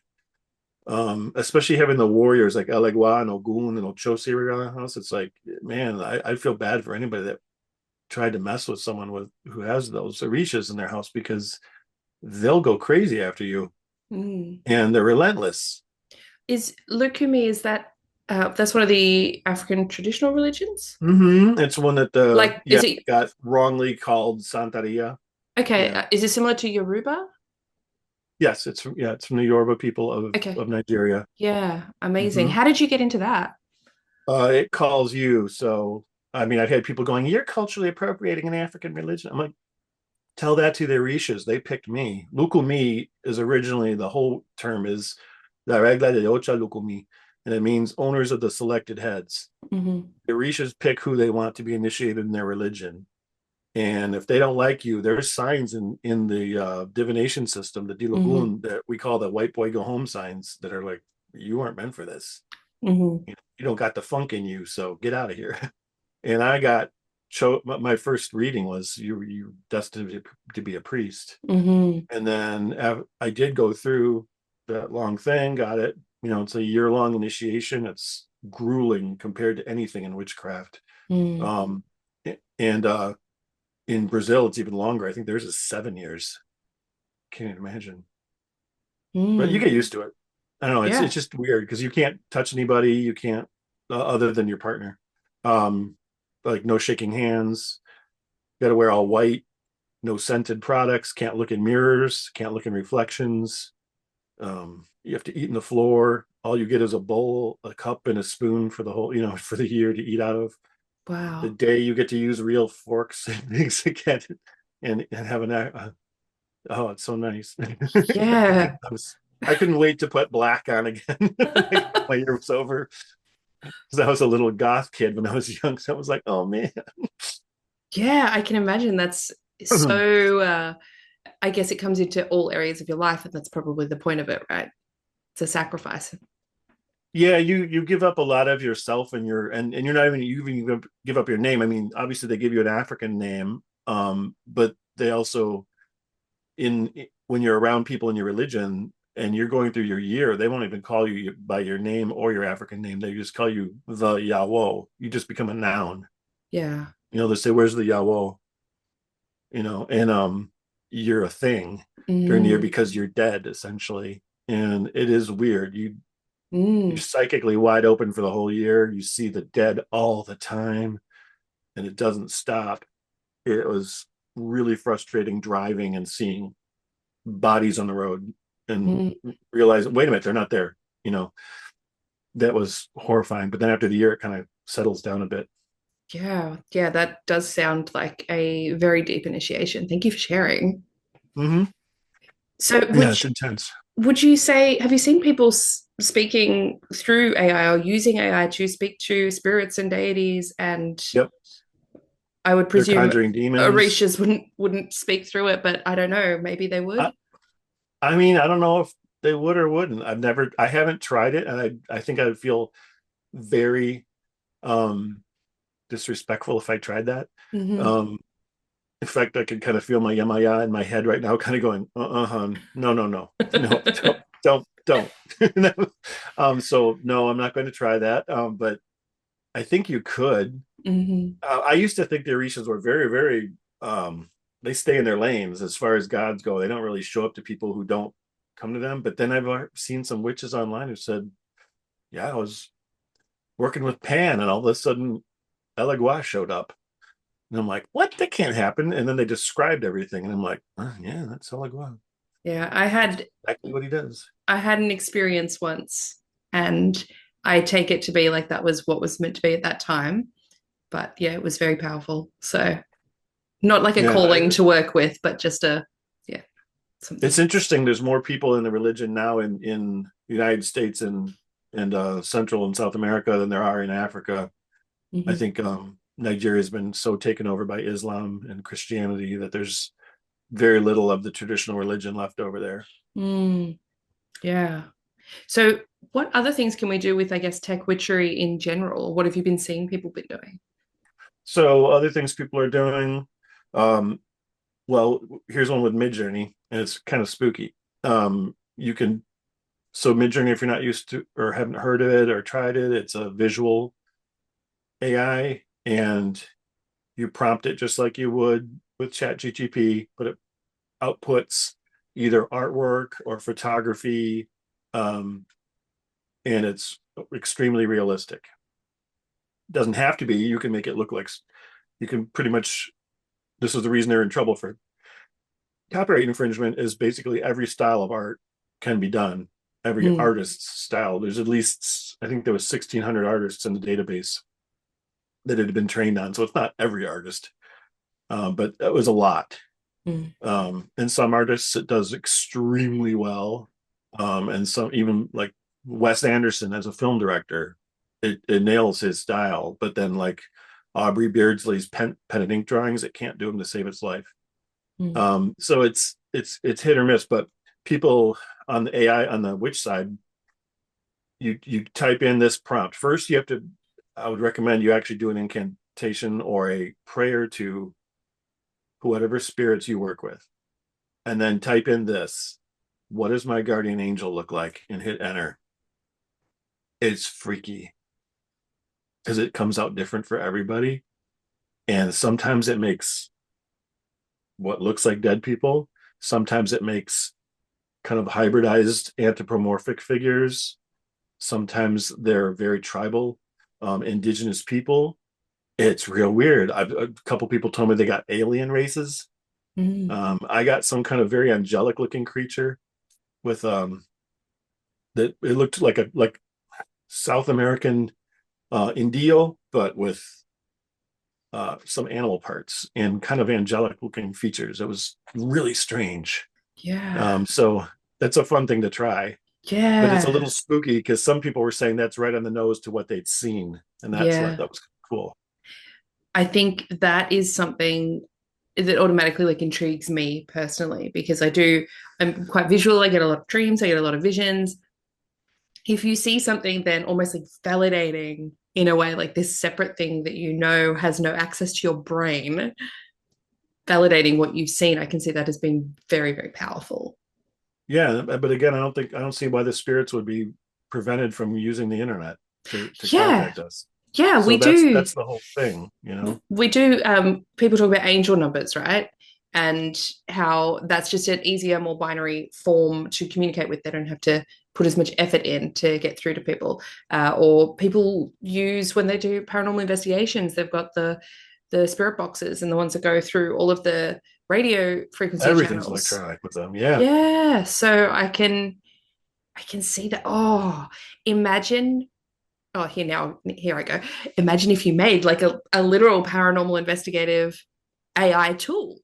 Especially having the warriors like Elegua and Ogun and Ochosi around the house. It's like, man, I feel bad for anybody that tried to mess with someone with who has those Orishas in their house because they'll go crazy after you Mm. and they're relentless. Is Lukumi, is that that's one of the African traditional religions? It's one that Like, is it got wrongly called Santaria. okay? Yeah. Is it similar to Yoruba? Yes, it's from the Yoruba people Okay. of Nigeria. Yeah, amazing. hmm How did you get into that? It calls you. So I mean, I've had people going, "You're culturally appropriating an African religion." I'm like, tell that to the Orishas. They picked me. Lukumi is originally the whole term is La Regla de Ocha Lukumi, and it means owners of the selected heads. Mm-hmm. The Orishas pick who they want to be initiated in their religion. And if they don't like you, there's signs in the divination system, the Mm-hmm. Dilagun, that we call the white boy go home signs that are like, you aren't meant for this. Mm-hmm. You don't got the funk in you, so get out of here. And I got my first reading was you destined to be a priest. Mm-hmm. And then I did go through that long thing, got it. You know, it's a year-long initiation. It's grueling compared to anything in witchcraft. Mm. Um, and in Brazil, it's even longer. I think theirs is 7 years. Can't even imagine. But you Mm. get used to it. I don't know. It's Yeah. just weird because you can't touch anybody. You can't other than your partner. Um, like no shaking hands. You got to wear all white. No scented products. Can't look in mirrors. Can't look in reflections. You have to eat in the floor. All you get is a bowl, a cup, and a spoon for the whole, for the year to eat out of. The Wow. day you get to use real forks and things again, and have oh, it's so nice. Yeah. I couldn't wait to put black on again. My year was over because I was a little goth kid when I was young. So I was like, oh man. Yeah, I can imagine that's so I guess it comes into all areas of your life, and that's probably the point of it, right? It's a sacrifice. Yeah, you give up a lot of yourself and and you're not even you even give up your name. I mean, obviously they give you an African name, but they also in when you're around people in your religion and you're going through your year, they won't even call you by your name or your African name. They just call you the Yawo. You just become a noun. Yeah. They say, "Where's the Yawo?" And you're a thing during the year Mm. because you're dead essentially, and it is weird. You're Mm. psychically wide open for the whole year. You see the dead all the time, and it doesn't stop. It was really frustrating driving and seeing bodies on the road and Mm. realizing, wait a minute, they're not there. You know, that was horrifying. But then after the year, it kind of settles down a bit. Yeah, yeah, that does sound like a very deep initiation. Thank you for sharing. Hmm. So, Yeah, it's intense. would you say, have you seen people speaking through AI or using AI to speak to spirits and deities? And Yep, I would they're presume conjuring demons. Orishas wouldn't speak through it, but I don't know. Maybe they would. I, I mean, I don't know if they would or wouldn't. I haven't tried it, and I think I would feel very um disrespectful if I tried that. Hmm. Um, in fact, I can kind of feel my yamaya in my head right now, kind of going, hun, no, no, no, no, don't. So no, I'm not going to try that. But I think you could. Hmm. I used to think the Orishas were very, very. They stay in their lanes as far as gods go. They don't really show up to people who don't come to them. But then I've seen some witches online who said, "Yeah, I was working with Pan, and all of a sudden, Elegua showed up." And I'm like, what? That can't happen. And then they described everything. And I'm like, oh, yeah, that's Elegua. Yeah, That's exactly what he does. I had an experience once, and I take it to be like that was what was meant to be at that time. But yeah, it was very powerful. So not like a Yeah, calling to work with, but just a yeah, something. it's interesting. There's more people in the religion now in the United States and Central and South America than there are in Africa. I Hmm. think Nigeria has been so taken over by Islam and Christianity that there's very little of the traditional religion left over there. Mm, yeah. So what other things can we do with, I guess, tech witchery in general? What have you been seeing people been doing? So other things people are doing, um, well, here's one with Midjourney, and it's kind of spooky. You can So Midjourney, if you're not used to or haven't heard of it or tried it, it's a visual AI, and you prompt it just like you would with ChatGPT, but it outputs either artwork or photography, um, and it's extremely realistic. It doesn't have to be. You can make it look like you can pretty much. This is the reason they're in trouble for copyright infringement. Is basically every style of art can be done. Every Mm, artist's style. There's at least I think there was 1,600 artists in the database that it had been trained on. So it's not every artist, but that was a lot. mm, And some artists it does extremely well, and some even like Wes Anderson as a film director, it nails his style. But then like Aubrey Beardsley's pen and ink drawings, it can't do them to save its life. mm, So it's hit or miss. But people on the AI on the witch side, you type in this prompt first. You have to. I would recommend you actually do an incantation or a prayer to whatever spirits you work with, and then type in this. What does my guardian angel look like? And hit enter. It's freaky because it comes out different for everybody, and sometimes it makes what looks like dead people. Sometimes it makes kind of hybridized anthropomorphic figures. Sometimes they're very tribal, indigenous people. It's real weird. A couple people told me they got alien races. mm. I got some kind of very angelic looking creature with that it looked like South American Indio, but with some animal parts and kind of angelic looking features. It was really strange. Yeah. So that's a fun thing to try, but it's a Yeah. little spooky because some people were saying that's right on the nose to what they'd seen, and that's what Yeah. that was cool. I think that is something that automatically like intrigues me personally because I'm quite visual. I get a lot of dreams, I get a lot of visions. If you see something, then almost like validating in a way, like this separate thing that you know has no access to your brain, validating what you've seen, I can see that as being very, very powerful. Yeah, but again, I don't see why the spirits would be prevented from using the internet to Yeah. contact us. Yeah, So we do. that's the whole thing, you know. We do. People talk about angel numbers, right? And how that's just an easier, more binary form to communicate with. They don't have to put as much effort in to get through to people. Or people use when they do paranormal investigations, they've got the spirit boxes and the ones that go through all of the radio frequency Everything's channels. electronic with them. Yeah. Yeah, so I can see that. Oh, imagine. Oh, here I go. Imagine if you made like a literal paranormal investigative AI tool.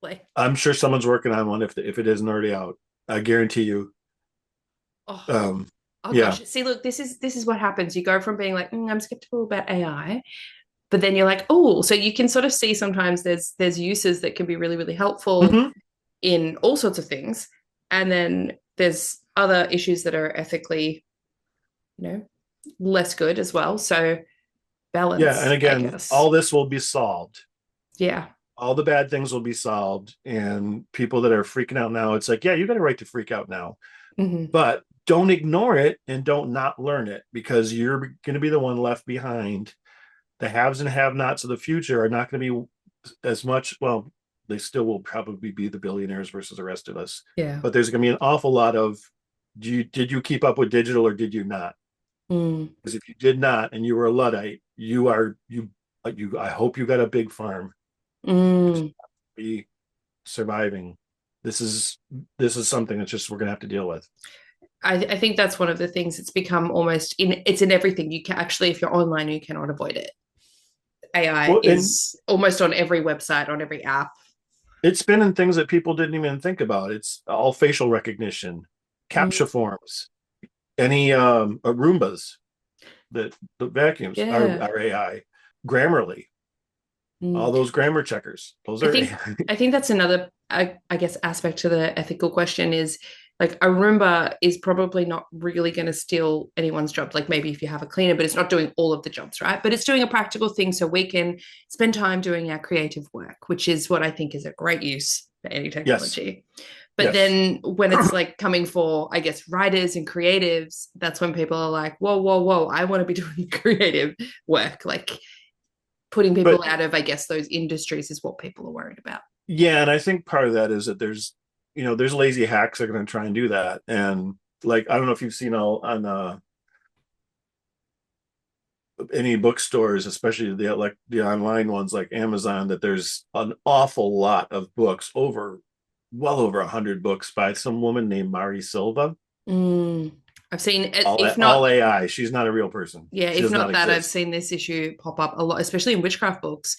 Like, I'm sure someone's working on one if it isn't already out. I guarantee you. oh, Um, oh yeah. gosh. See, look, this is what happens. You go from being like, I'm skeptical about AI, but then you're like, oh, so you can sort of see sometimes there's uses that can be really, really helpful Hmm. in all sorts of things. And then there's other issues that are ethically, you know, less good as well. So Yeah, and balance, I again, guess. all this will be solved. Yeah. All the bad things will be solved, and people that are freaking out now, it's like, yeah, you got a right to freak out now, Mm-hmm. but don't ignore it and don't not learn it, because you're going to be the one left behind. The haves and have nots of the future are not going to be as much, well, they still will probably be the billionaires versus the rest of us, Yeah. but there's going to be an awful lot of, did you keep up with digital or did you not? Mm. Because if you did not and you were a luddite, you I hope you got a big farm, because Mm. be surviving. This is something that's just we're gonna have to deal with. I think that's one of the things. It's become almost it's in everything. You can actually, if you're online, you cannot avoid it. AI Well, and is almost on every website, on every app. it's been in things that people didn't even think about. It's all facial recognition, Mm. captcha forms, any Roombas, that the vacuums are, Yeah. are AI, Grammarly, all Mm. those grammar checkers, those I are think AI. I think that's another I guess aspect to the ethical question is like a Roomba is probably not really going to steal anyone's job. Like maybe if you have a cleaner, but it's not doing all of the jobs, right? But it's doing a practical thing so we can spend time doing our creative work, which is what I think is a great use for any Yes, technology. But yes. then when it's like coming for, I guess, writers and creatives, that's when people are like, whoa, whoa, whoa, I want to be doing creative work. Like putting people But out of, I guess, those industries is what people are worried about. yeah, and I think part of that is that there's lazy hacks that are going to try and do that. And like, I don't know if you've seen all on any bookstores, especially the online ones like Amazon, that there's an awful lot of books, well over 100 books by some woman named Mari Silva. Mm. I've seen, if All not, AI. She's not a real person. yeah, She if does not not that, I've exist. seen this issue pop up a lot, especially in witchcraft books,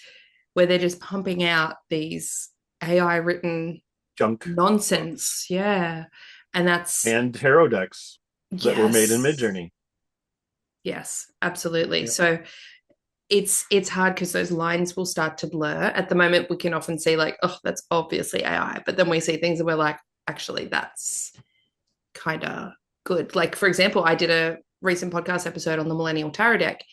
where they're just pumping out these AI written Junk books nonsense. Yeah. And that's, and tarot decks that were made in yes, Midjourney. yes, absolutely. Yeah. So it's hard because those lines will start to blur. At the moment, we can often see like, oh, that's obviously AI, but then we see things and we're like, actually, that's kind of good. Like, for example, I did a recent podcast episode on the Millennial Tarot deck.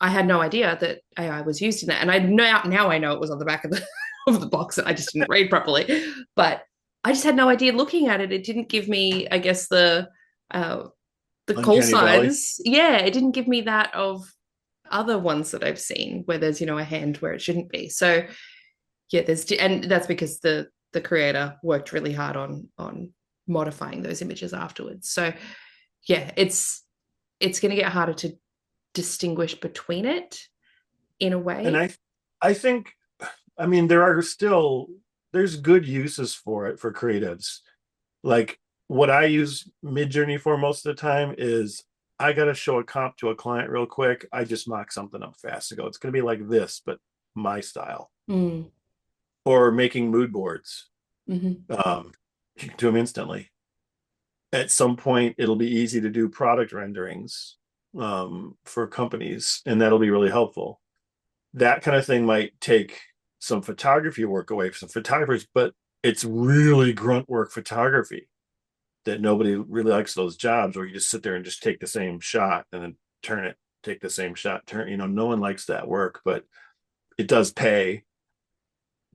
I had no idea that AI was used in that. And I now I know it was on the back of the of the box and I just didn't read properly. But I just had no idea looking at it. It didn't give me, I guess, uh the call Uncanny Valley. signs. Yeah, it didn't give me that of other ones that I've seen where there's, a hand where it shouldn't be. So yeah, and that's because the creator worked really hard on modifying those images afterwards. So yeah, it's going to get harder to distinguish between it in a And way. I think, I mean, there's good uses for it for creatives. Like, what I use Midjourney for most of the time is, I got to show a comp to a client real quick. I just mock something up fast to go, it's going to be like this, but my style. Mm. Or making mood boards. Mm-hmm. You can do them instantly. At some point, it'll be easy to do product renderings for companies, and that'll be really helpful. That kind of thing might take some photography work away from some photographers, but it's really grunt work photography that nobody really likes, those jobs where you just sit there and just take the same shot and then turn it, take the same shot, turn, no one likes that work, but it does pay.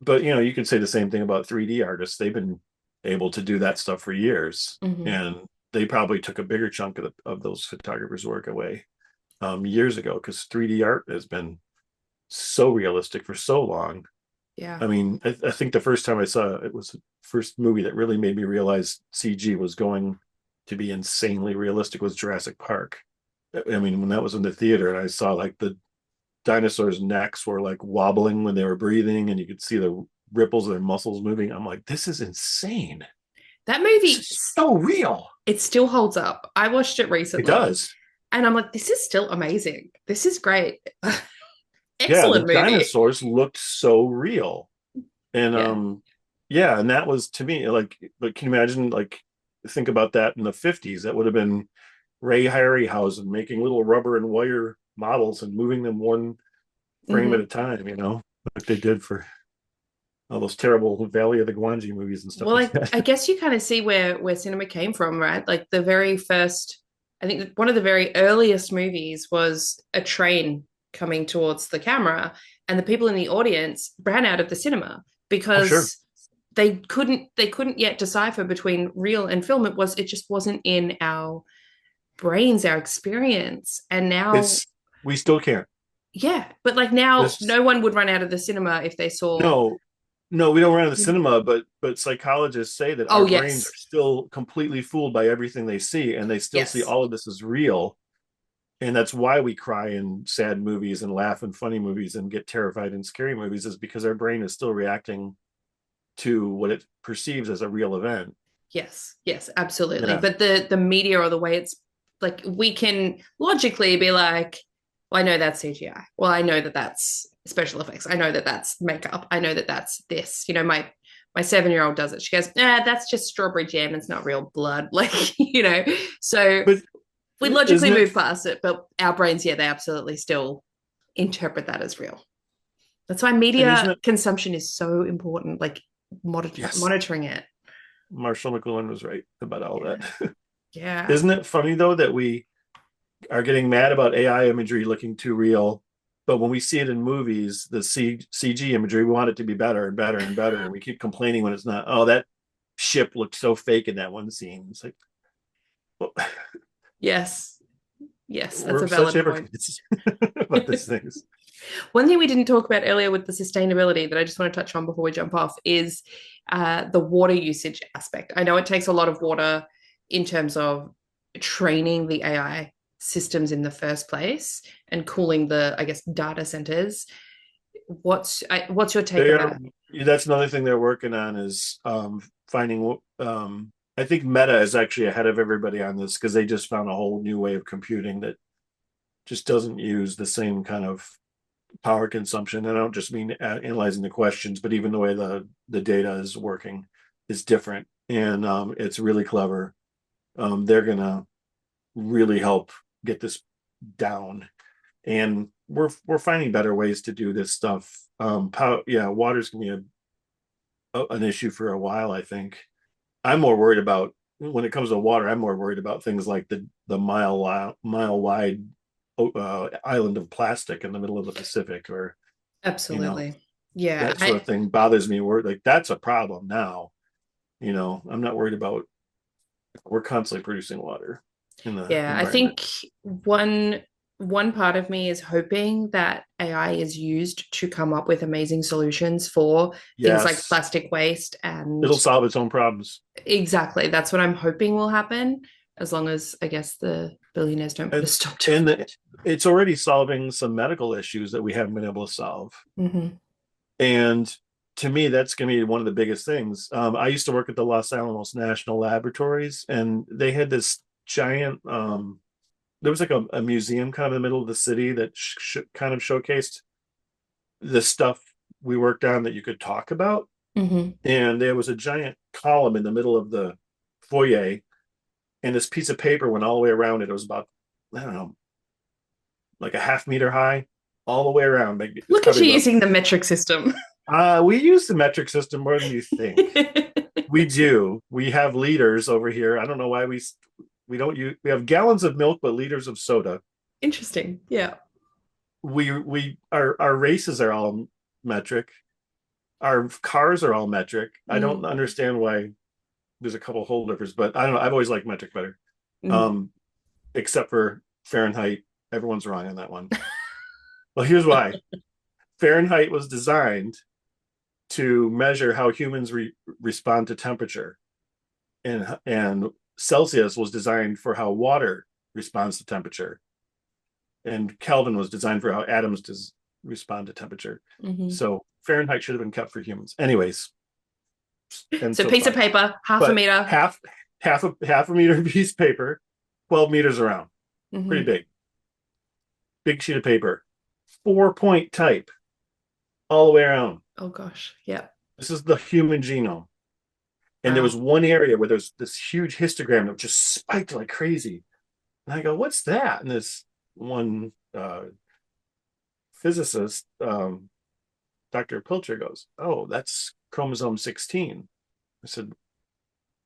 But you could say the same thing about 3D artists. They've been able to do that stuff for years, Mm-hmm. and they probably took a bigger chunk of those photographers' work away years ago, because 3D art has been so realistic for so long. Yeah. I mean, I think the first time I saw it was the first movie that really made me realize CG was going to be insanely realistic was Jurassic Park. I mean, when that was in the theater and I saw like the dinosaurs' necks were like wobbling when they were breathing, and you could see the ripples of their muscles moving. I'm like, this is insane. That This movie, is so real. it still holds up. I watched it It recently does. And I'm like, this is still amazing. This is great. Yeah, the Excellent movie. dinosaurs looked so real. And Yeah. yeah, and that was to me like can you imagine like think about that in the 50s? That would have been Ray Harryhausen making little rubber and wire models and moving them one frame at Hmm. a time, like they did for all those terrible Valley of the Gwangi movies and stuff Well, like I that. guess you kind of see where cinema came from, right? Like the very first, I think one of the very earliest movies was a train coming towards the camera, and the people in the audience ran out of the cinema Oh, sure. because they couldn't yet decipher between real and film. It just wasn't in our brains, our experience. And now, It's we still can't. yeah, but like now, This no one would run out of the cinema if they saw. no, no, we don't run out of the cinema, but psychologists say that Oh our brains yes, are still completely fooled by everything they see, and they still see yes, all of this as real. And that's why we cry in sad movies and laugh in funny movies and get terrified in scary movies, is because our brain is still reacting to what it perceives as a real event. yes, absolutely. Yeah. But the media or the way it's like we can logically be like, well, I know that's CGI. Well, I know that that's special effects. I know that that's makeup. I know that that's this. My 7-year-old does it. She goes, that's just strawberry jam. It's not real blood. So But we logically isn't it move past it, but our brains, yeah, they absolutely still interpret that as real. That's why and isn't media it consumption is so important, like yes, monitoring it. Marshall McLuhan was right about all Yeah. that. Yeah. Isn't it funny though that we are getting mad about AI imagery looking too real, but when we see it in movies, the CG imagery, we want it to be better and better and better, and we keep complaining when it's not. Oh, that ship looked so fake in that one scene. It's like, well, Yes. Yes, that's a we're such valid point. hypocrites about these things. One thing we didn't talk about earlier with the sustainability that I just want to touch on before we jump off is the water usage aspect. I know it takes a lot of water in terms of training the AI systems in the first place and cooling the, I guess, data centers. What's your take They are. about? That's another thing they're working on is finding. I think Meta is actually ahead of everybody on this because they just found a whole new way of computing that just doesn't use the same kind of power consumption. And I don't just mean analyzing the questions, but even the way the data is working is different, and it's really clever. They're gonna really help get this down, and we're finding better ways to do this stuff. Yeah, water's gonna be an issue for a while. I think I'm more worried about when it comes to water. I'm more worried about things like the mile wide island of plastic in the middle of the Pacific, or you know Absolutely. Yeah. that sort of thing bothers me. Like that's a problem now. I'm not worried about. We're constantly producing water in the Yeah, I environment. think one part of me is hoping that AI is used to come up with amazing solutions for things like Yes, plastic waste and it'll solve its own problems. exactly that's what I'm hoping will happen as long as I guess the billionaires don't put a and stop to and it. it's already solving some medical issues that we haven't been able to solve. Hmm. And to me, that's going to be one of the biggest things. I used to work at the Los Alamos National Laboratories, and they had this giant. There was like a museum kind of in the middle of the city that kind of showcased the stuff we worked on that you could talk about. Hmm. And there was a giant column in the middle of the foyer, and this piece of paper went all the way around it. It was about, I don't know, like a half meter high, all the way around. Like it's Look at probably you about. using the metric system. We use the metric system more than you think. We do. We have liters over here. I don't know why we don't use. We have gallons of milk, but liters of soda. Interesting. Yeah. Our races are all metric. Our cars are all metric. I don't Mm. understand why there's a couple holdovers, but I don't know. I've always liked metric better. Mm. Um, except for Fahrenheit. Everyone's wrong on that one. Well, here's why. Fahrenheit was designed to measure how humans respond to temperature, and Celsius was designed for how water responds to temperature, and Kelvin was designed for how atoms respond to temperature. Hmm. So Fahrenheit should have been kept for humans, anyways. And So so piece of fine. paper, half a But meter. half a meter piece of paper, 12 meters around. pretty Mm-hmm. big sheet of paper, 4-point type all the way around. Oh gosh. Yeah. This is the human genome. And there Wow. was one area where there's this huge histogram that just spiked like crazy. And I go, what's that? And this one physicist, Dr. Pilcher, goes, oh, that's chromosome 16. I said,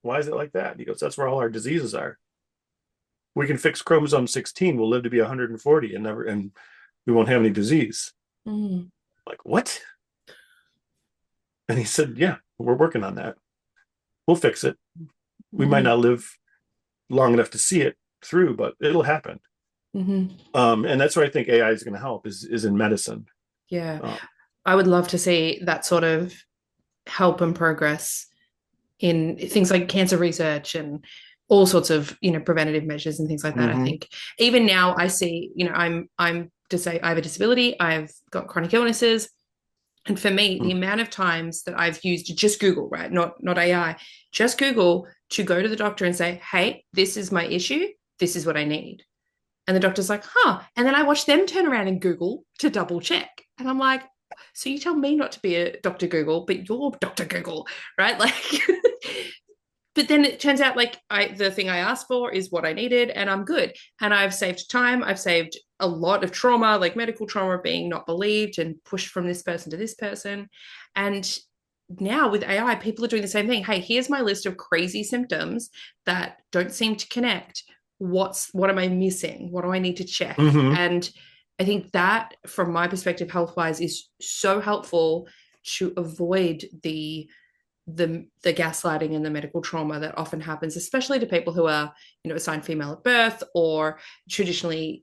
why is it like that? He goes, that's where all our diseases are. We can fix chromosome 16. We'll live to be 140 and we won't have any disease. Mm. Like, what? And he said, yeah, we're working on that. We'll fix it. We might Mm-hmm. not live long enough to see it through, but it'll happen. Mm-hmm. And that's where I think AI is going to help is in medicine. Yeah. Uh, I would love to see that sort of help and progress in things like cancer research and all sorts of, preventative measures and things like that. I mhm. think even now I see, I'm to say I have a disability, I've got chronic illnesses. And for me, the amount of times that I've used just Google, right? Not AI, just Google to go to the doctor and say, hey, this is my issue. This is what I need. And the doctor's like, huh. And then I watch them turn around and Google to double check. And I'm like, so you tell me not to be a Dr. Google, but you're Dr. Google, right? Like, but then it turns out like the thing I asked for is what I needed and I'm good. And I've saved time. I've saved a lot of trauma, like medical trauma being not believed and pushed from this person to this person. And now with AI, people are doing the same thing. Hey, here's my list of crazy symptoms that don't seem to connect. What am I missing? What do I need to check? Mhm. And I think that, from my perspective, health wise, is so helpful to avoid the gaslighting and the medical trauma that often happens, especially to people who are, assigned female at birth or traditionally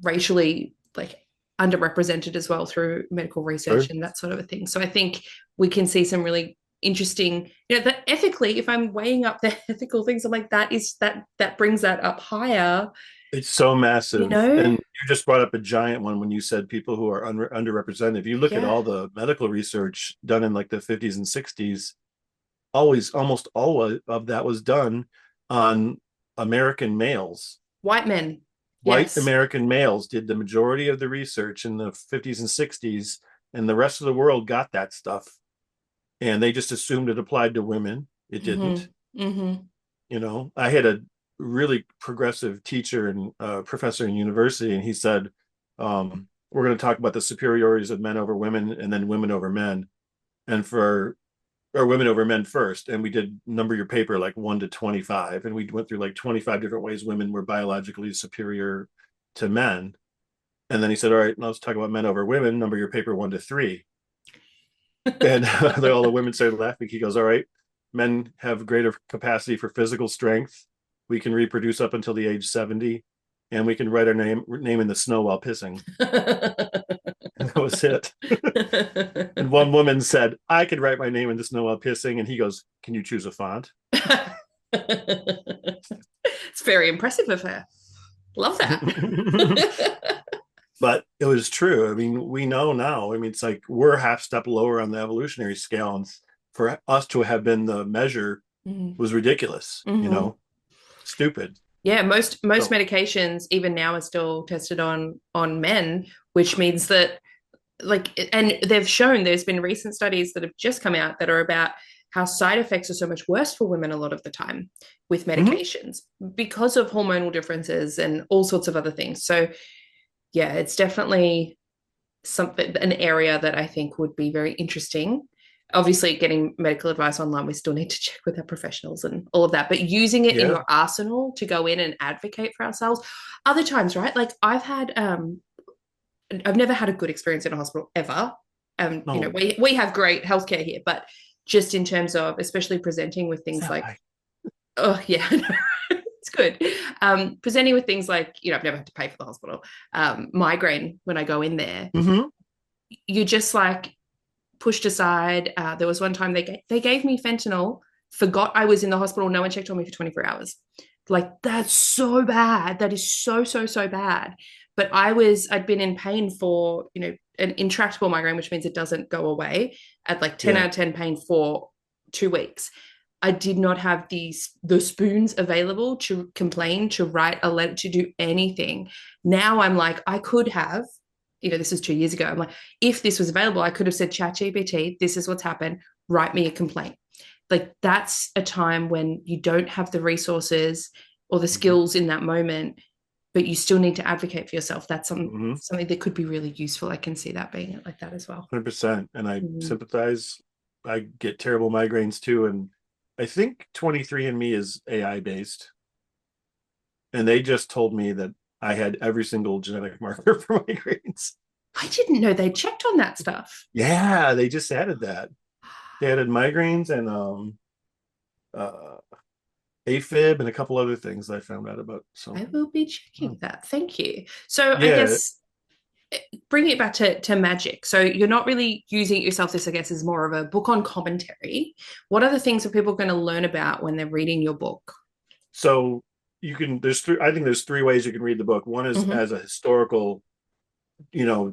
racially like underrepresented as well through medical research Sure. and that sort of a thing. So I think we can see some really interesting, that ethically, if I'm weighing up the ethical things, I'm like, that brings that up higher, It's so you massive. And know? you just brought up a giant one when you said people who are underrepresented. If you look at Yeah. all the medical research done in like the 50s and 60s, almost all of that was done on American males. White men. White Yes. American males did the majority of the research in the 50s and 60s, and the rest of the world got that stuff. And they just assumed it applied to women. It didn't. Mm-hmm. Mm-hmm. I had a really progressive teacher and professor in university, and he said, we're going to talk about the superiorities of men over women and then women over men. And for or women over men first, and we did number your paper like 1 to 25, and we went through like 25 different ways women were biologically superior to men. And then he said, all right, now let's talk about men over women, number your paper 1 to 3. And all the women started laughing. He goes, all right, men have greater capacity for physical strength. We can reproduce up until the age 70, and we can write our name in the snow while pissing. And that was it. And one woman said, I could write my name in the snow while pissing. And he goes, can you choose a font? It's very impressive of her. Love that. But it was true. I mean, we know now. I mean, it's like we're half step lower on the evolutionary scale. And for us to have been the measure Mm-hmm. was ridiculous, Mm-hmm. stupid. Yeah, most So, medications even now are still tested on men, which means that like, and they've shown, there's been recent studies that have just come out that are about how side effects are so much worse for women a lot of the time with mhm. medications because of hormonal differences and all sorts of other things. So yeah, it's definitely something, an area that I think would be very interesting. Obviously, getting medical advice online, we still need to check with our professionals and all of that, but using it in Yeah. your arsenal to go in and advocate for ourselves. Other times, right? Like I've never had a good experience in a hospital ever. No, We have great healthcare here, but just in terms of especially presenting with things yeah, like, oh yeah, it's good. Presenting with things like, I've never had to pay for the hospital. Migraine when I go in there, mhm. you just like pushed aside. There was one time they gave me fentanyl, forgot I was in the hospital. No one checked on me for 24 hours. Like that's so bad. That is so, so, so bad. But I'd been in pain for, an intractable migraine, which means it doesn't go away, at like 10 Yeah. out of 10 pain for 2 weeks. I did not have the spoons available to complain, to write a letter, to do anything. Now I'm like, I could have, this was 2 years ago. I'm like, if this was available, I could have said, ChatGPT, this is what's happened. Write me a complaint. Like that's a time when you don't have the resources or the skills in that moment, but you still need to advocate for yourself. That's something that could be really useful. I can see that being like that as well. 100%. And I sympathize. I get terrible migraines too. And I think 23andMe is AI based. And they just told me that I had every single genetic marker for migraines. I didn't know they checked on that stuff. Yeah, they just added that. They added migraines and uh AFib and a couple other things that I found out about. So I will be checking that. Thank you. So I guess bringing it back to magic. So you're not really using it yourself. This, I guess, is more of a book on commentary. What are the things that people are going to learn about when they're reading your book? So I think there's three ways you can read the book. One is as a historical,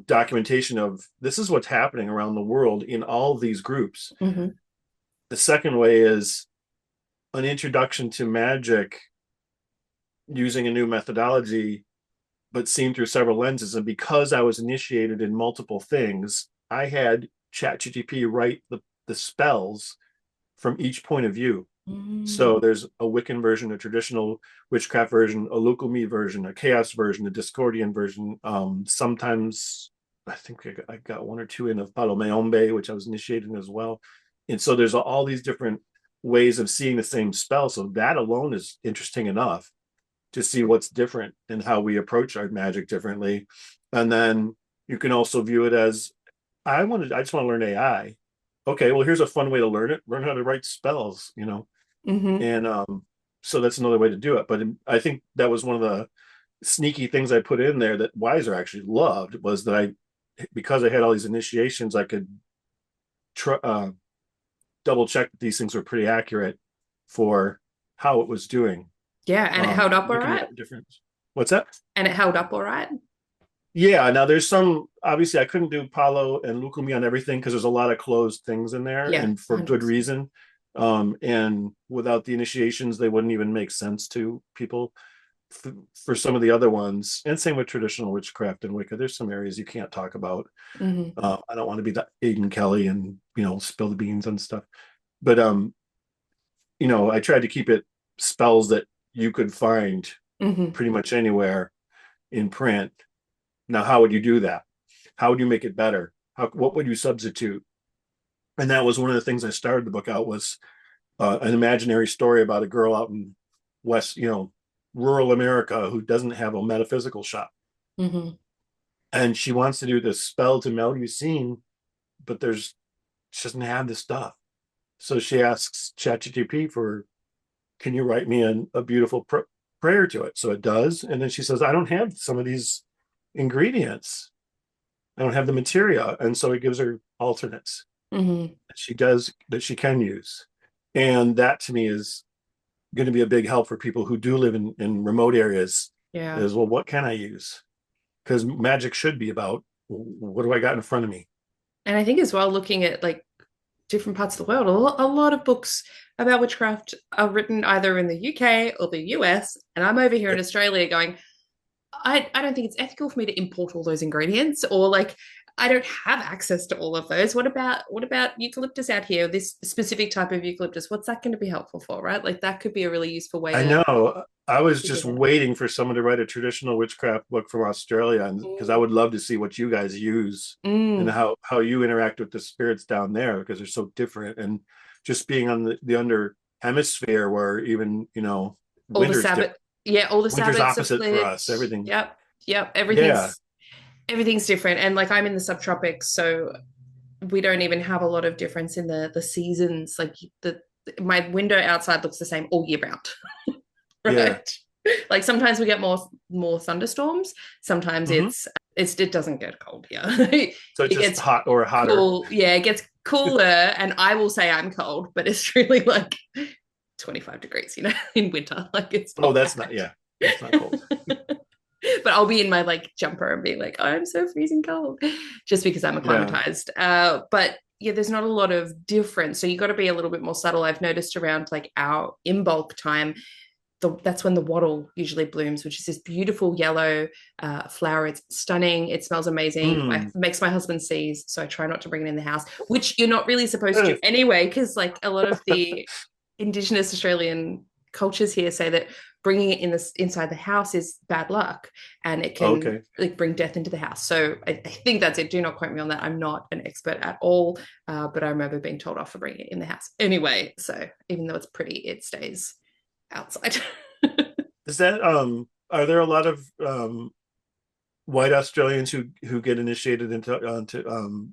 documentation of this is what's happening around the world in all of these groups. The second way is an introduction to magic using a new methodology, but seen through several lenses. And because I was initiated in multiple things, I had ChatGPT write the spells from each point of view. So there's a Wiccan version, a traditional witchcraft version, a Lukumi version, a chaos version, a Discordian version. Sometimes I think I got one or two in of Palo Mayombe, which I was initiating as well. And so there's all these different ways of seeing the same spell. So that alone is interesting enough to see what's different and how we approach our magic differently. And then you can also view it as I just want to learn AI. Okay, well, here's a fun way to learn it. Learn how to write spells, And so that's another way to do it. But I think that was one of the sneaky things I put in there that Wiser actually loved, was that because I had all these initiations, I could double check that these things were pretty accurate for how it was doing. Yeah, and it held up all right. What's that? And it held up all right. Yeah, now there's obviously I couldn't do Palo and Lukumi on everything because there's a lot of closed things in there, and for 100%. Good reason. And without the initiations, they wouldn't even make sense to people. For some of the other ones, and same with traditional witchcraft and Wicca, there's some areas you can't talk about. I don't want to be the Aidan Kelly and spill the beans and stuff, but I tried to keep it spells that you could find pretty much anywhere in print. Now, how would you do that? How would you make it better? What would you substitute? And that was one of the things I started the book out was an imaginary story about a girl out in West, rural America who doesn't have a metaphysical shop. And she wants to do this spell to Melusine, but she doesn't have the stuff. So she asks ChatGPT can you write me a beautiful prayer to it? So it does. And then she says, I don't have some of these ingredients. I don't have the materia. And so it gives her alternates that she can use. And that to me is going to be a big help for people who do live in remote areas. Yeah. Is, well, what can I use? Because magic should be about, what do I got in front of me? And I think as well, looking at like different parts of the world, a lot of books about witchcraft are written either in the UK or the US. And I'm over here in Australia going, I don't think it's ethical for me to import all those ingredients, or like I don't have access to all of those. What about eucalyptus out here? This specific type of eucalyptus, what's that going to be helpful for, right? Like that could be a really useful way. I know. I was just waiting for someone to write a traditional witchcraft book from Australia, and because I would love to see what you guys use and how you interact with the spirits down there, because they're so different. And just being on the under hemisphere where even all the Sabbath. Yeah, all the winter's opposite for us. Everything. Yep. Everything's different. And like I'm in the subtropics, so we don't even have a lot of difference in the seasons. Like my window outside looks the same all year round. Right? Yeah. Like sometimes we get more thunderstorms. Sometimes it doesn't get cold here. So it gets hot or hotter. Cool. Yeah, it gets cooler, and I will say I'm cold, but it's really like 25 degrees, in winter. Like it's that's not cold. But I'll be in my like jumper and be like, oh, I'm so freezing cold, just because I'm acclimatized. But yeah, there's not a lot of difference. So you got to be a little bit more subtle. I've noticed around like our in bulk time, that's when the wattle usually blooms, which is this beautiful yellow flower. It's stunning. It smells amazing. It makes my husband sneeze, so I try not to bring it in the house, which you're not really supposed to anyway, because like a lot of the Indigenous Australian cultures here say that bringing it in this inside the house is bad luck, and it can like bring death into the house. So I think that's it. Do not quote me on that. I'm not an expert at all, but I remember being told off for bringing it in the house anyway. So even though it's pretty, it stays outside. Is that are there a lot of white Australians who get initiated onto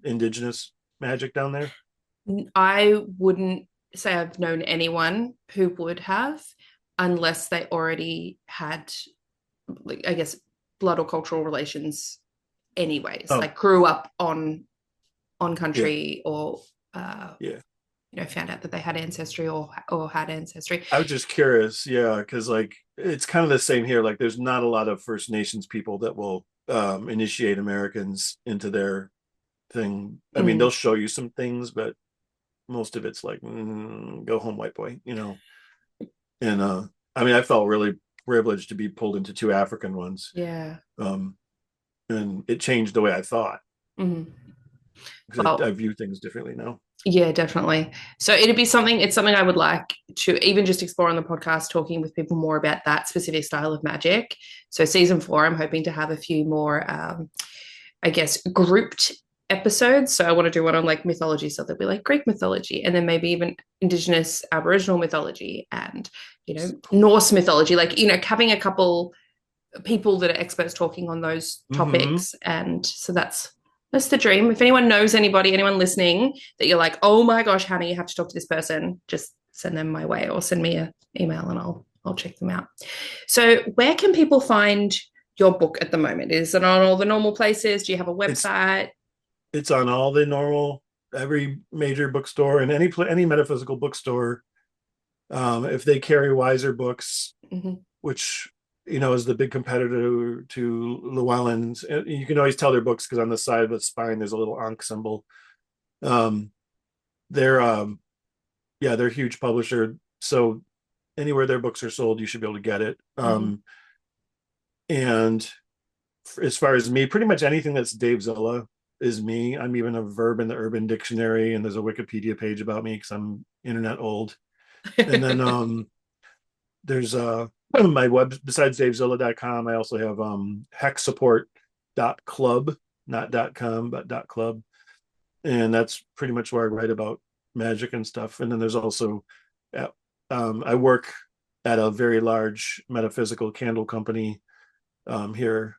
Indigenous magic down there? I wouldn't say I've known anyone who would have, unless they already had, like, I guess, blood or cultural relations anyways, like grew up on country, or found out that they had ancestry or had ancestry. I was just curious, because like it's kind of the same here. Like there's not a lot of First Nations people that will initiate Americans into their thing. I mean, they'll show you some things, but most of it's like, go home, white boy, And I mean, I felt really privileged to be pulled into 2 African ones. Yeah. And it changed the way I thought. Because I view things differently now. Yeah, definitely. So it's something I would like to even just explore on the podcast, talking with people more about that specific style of magic. So season 4, I'm hoping to have a few more, I guess, grouped episodes. So I want to do one on like mythology, so there'll be like Greek mythology, and then maybe even Indigenous Aboriginal mythology, and Norse mythology, like having a couple people that are experts talking on those topics. And so that's the dream. If anyone knows anyone listening that you're like, oh my gosh, Hannah, you have to talk to this person, just send them my way or send me an email and I'll check them out. So where can people find your book at the moment? Is it on all the normal places? Do you have a website? It's on all the every major bookstore and any metaphysical bookstore. If they carry Wiser Books, which is the big competitor to Llewellyn's. You can always tell their books because on the side of the spine there's a little Ankh symbol. They're a huge publisher, so anywhere their books are sold, you should be able to get it. And as far as me, pretty much anything that's Dave Zilla is me. I'm even a verb in the Urban Dictionary, and there's a Wikipedia page about me because I'm internet old. And then there's my web, besides davezilla.com, I also have hexsupport.club, not .com, but .club. And that's pretty much where I write about magic and stuff. And then there's also I work at a very large metaphysical candle company here,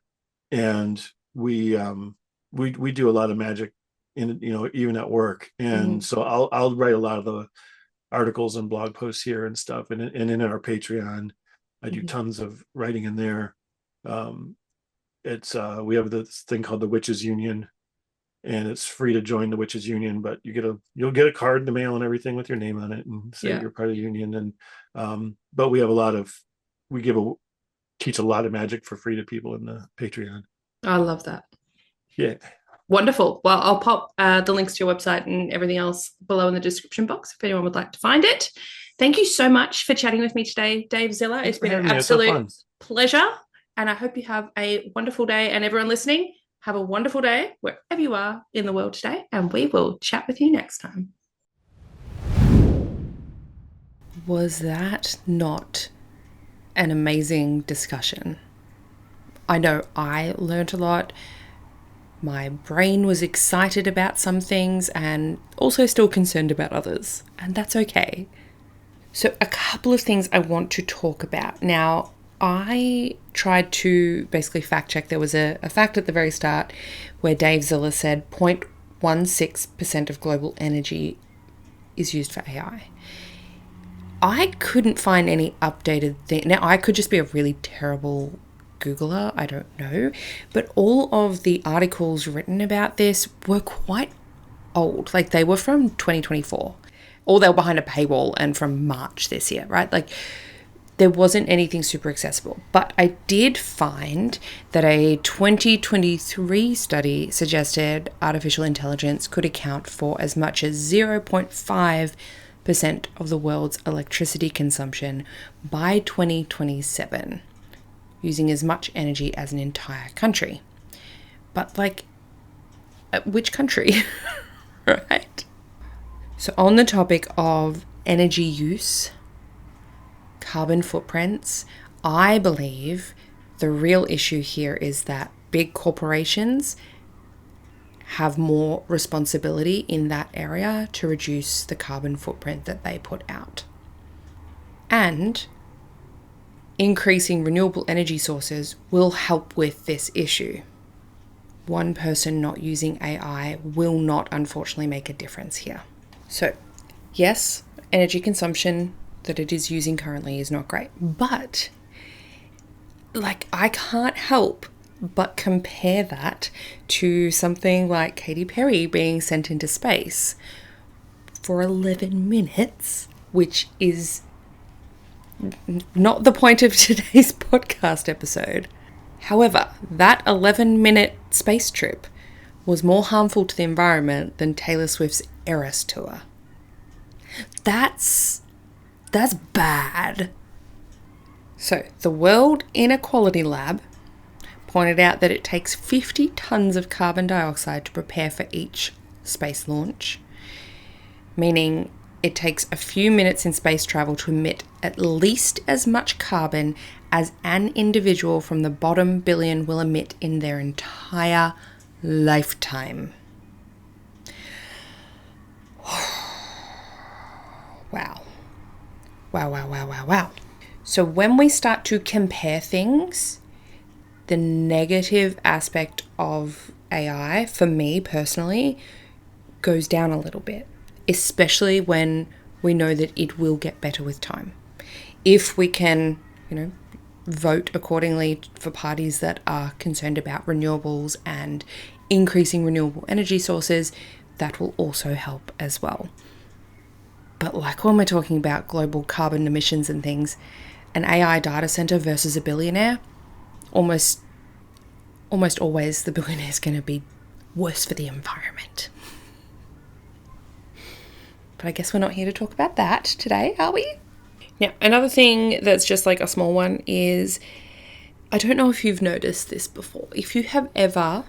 and we do a lot of magic in even at work. And so I'll write a lot of the articles and blog posts here and stuff, and in our Patreon I do tons of writing in there. It's we have this thing called the Witches Union, and it's free to join the Witches Union, but you'll get a card in the mail and everything with your name on it and say you're part of the union. And but we have teach a lot of magic for free to people in the Patreon. I love that. Yeah. Wonderful. Well, I'll pop the links to your website and everything else below in the description box if anyone would like to find it. Thank you so much for chatting with me today, Dave Zilla. It's been an absolute pleasure, and I hope you have a wonderful day. And everyone listening, have a wonderful day wherever you are in the world today, and we will chat with you next time. Was that not an amazing discussion? I know I learned a lot. My brain was excited about some things and also still concerned about others, and that's okay. So a couple of things I want to talk about. Now, I tried to basically fact check. There was a fact at the very start where Dave Zilla said 0.16% of global energy is used for AI. I couldn't find any updated thing. Now, I could just be a really terrible Googler, I don't know, but all of the articles written about this were quite old. Like they were from 2024, or they were behind a paywall and from March this year, right? Like there wasn't anything super accessible. But I did find that a 2023 study suggested artificial intelligence could account for as much as 0.5% of the world's electricity consumption by 2027, using as much energy as an entire country. But which country? Right? So on the topic of energy use, carbon footprints, I believe the real issue here is that big corporations have more responsibility in that area to reduce the carbon footprint that they put out. And increasing renewable energy sources will help with this issue. One person not using AI will not, unfortunately, make a difference here. So, yes, energy consumption that it is using currently is not great, but I can't help but compare that to something like Katy Perry being sent into space for 11 minutes, which is not the point of today's podcast episode. However, that 11-minute space trip was more harmful to the environment than Taylor Swift's Eras tour. That's bad. So, the World Inequality Lab pointed out that it takes 50 tons of carbon dioxide to prepare for each space launch, meaning it takes a few minutes in space travel to emit at least as much carbon as an individual from the bottom billion will emit in their entire lifetime. Wow. Wow. So when we start to compare things, the negative aspect of AI, for me personally, goes down a little bit, especially when we know that it will get better with time. If we can, vote accordingly for parties that are concerned about renewables and increasing renewable energy sources, that will also help as well. But when we're talking about global carbon emissions and things, an AI data center versus a billionaire, almost always the billionaire is going to be worse for the environment. But I guess we're not here to talk about that today, are we? Now, another thing that's just a small one is, I don't know if you've noticed this before. If you have ever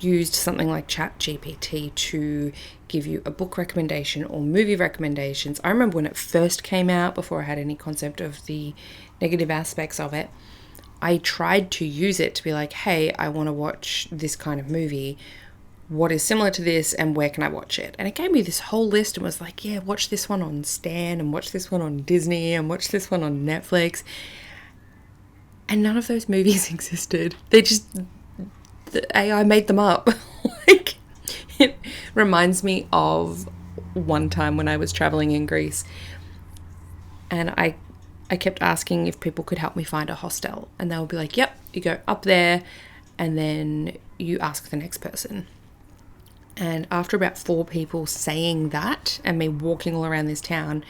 used something like ChatGPT to give you a book recommendation or movie recommendations, I remember when it first came out, before I had any concept of the negative aspects of it, I tried to use it to be like, hey, I want to watch this kind of movie. What is similar to this and where can I watch it? And it gave me this whole list and was like, yeah, watch this one on Stan and watch this one on Disney and watch this one on Netflix. And none of those movies existed. The AI made them up. It reminds me of one time when I was traveling in Greece and I kept asking if people could help me find a hostel, and they would be like, yep, you go up there and then you ask the next person. And after about 4 people saying that and me walking all around this town,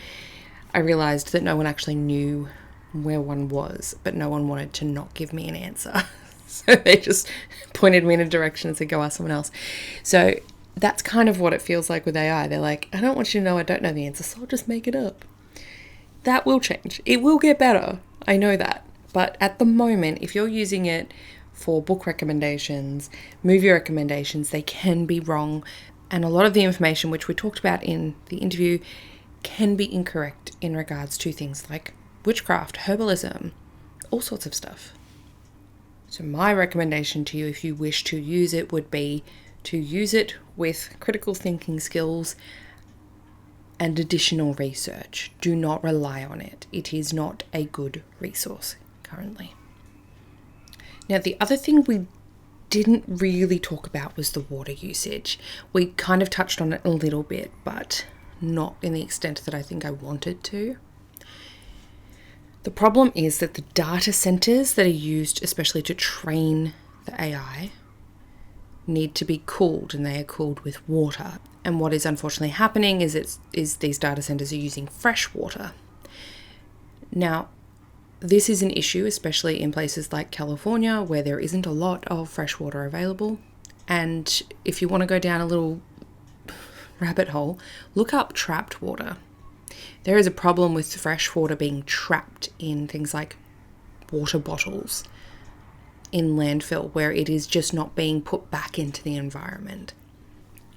I realized that no one actually knew where one was, but no one wanted to not give me an answer. So they just pointed me in a direction and said, go ask someone else. So that's kind of what it feels like with AI. They're like, I don't want you to know I don't know the answer, so I'll just make it up. That will change. It will get better. I know that. But at the moment, if you're using it for book recommendations, movie recommendations, they can be wrong. And a lot of the information, which we talked about in the interview, can be incorrect in regards to things like witchcraft, herbalism, all sorts of stuff. So my recommendation to you, if you wish to use it, would be to use it with critical thinking skills and additional research. Do not rely on it. It is not a good resource currently. Now, the other thing we didn't really talk about was the water usage. We kind of touched on it a little bit, but not in the extent that I think I wanted to. The problem is that the data centers that are used, especially to train the AI, need to be cooled, and they are cooled with water. And what is unfortunately happening is these data centers are using fresh water. Now, This is an issue, especially in places like California, where there isn't a lot of fresh water available. And if you want to go down a little rabbit hole, look up trapped water. There is a problem with fresh water being trapped in things like water bottles in landfill, where it is just not being put back into the environment.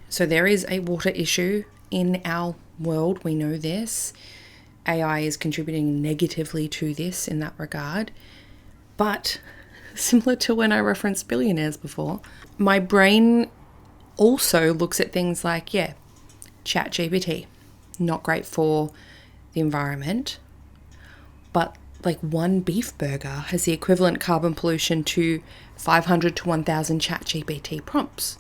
So there is a water issue in our world. We know this. AI is contributing negatively to this in that regard. But similar to when I referenced billionaires before, my brain also looks at things like, ChatGPT, not great for the environment, but like one beef burger has the equivalent carbon pollution to 500 to 1,000 ChatGPT prompts,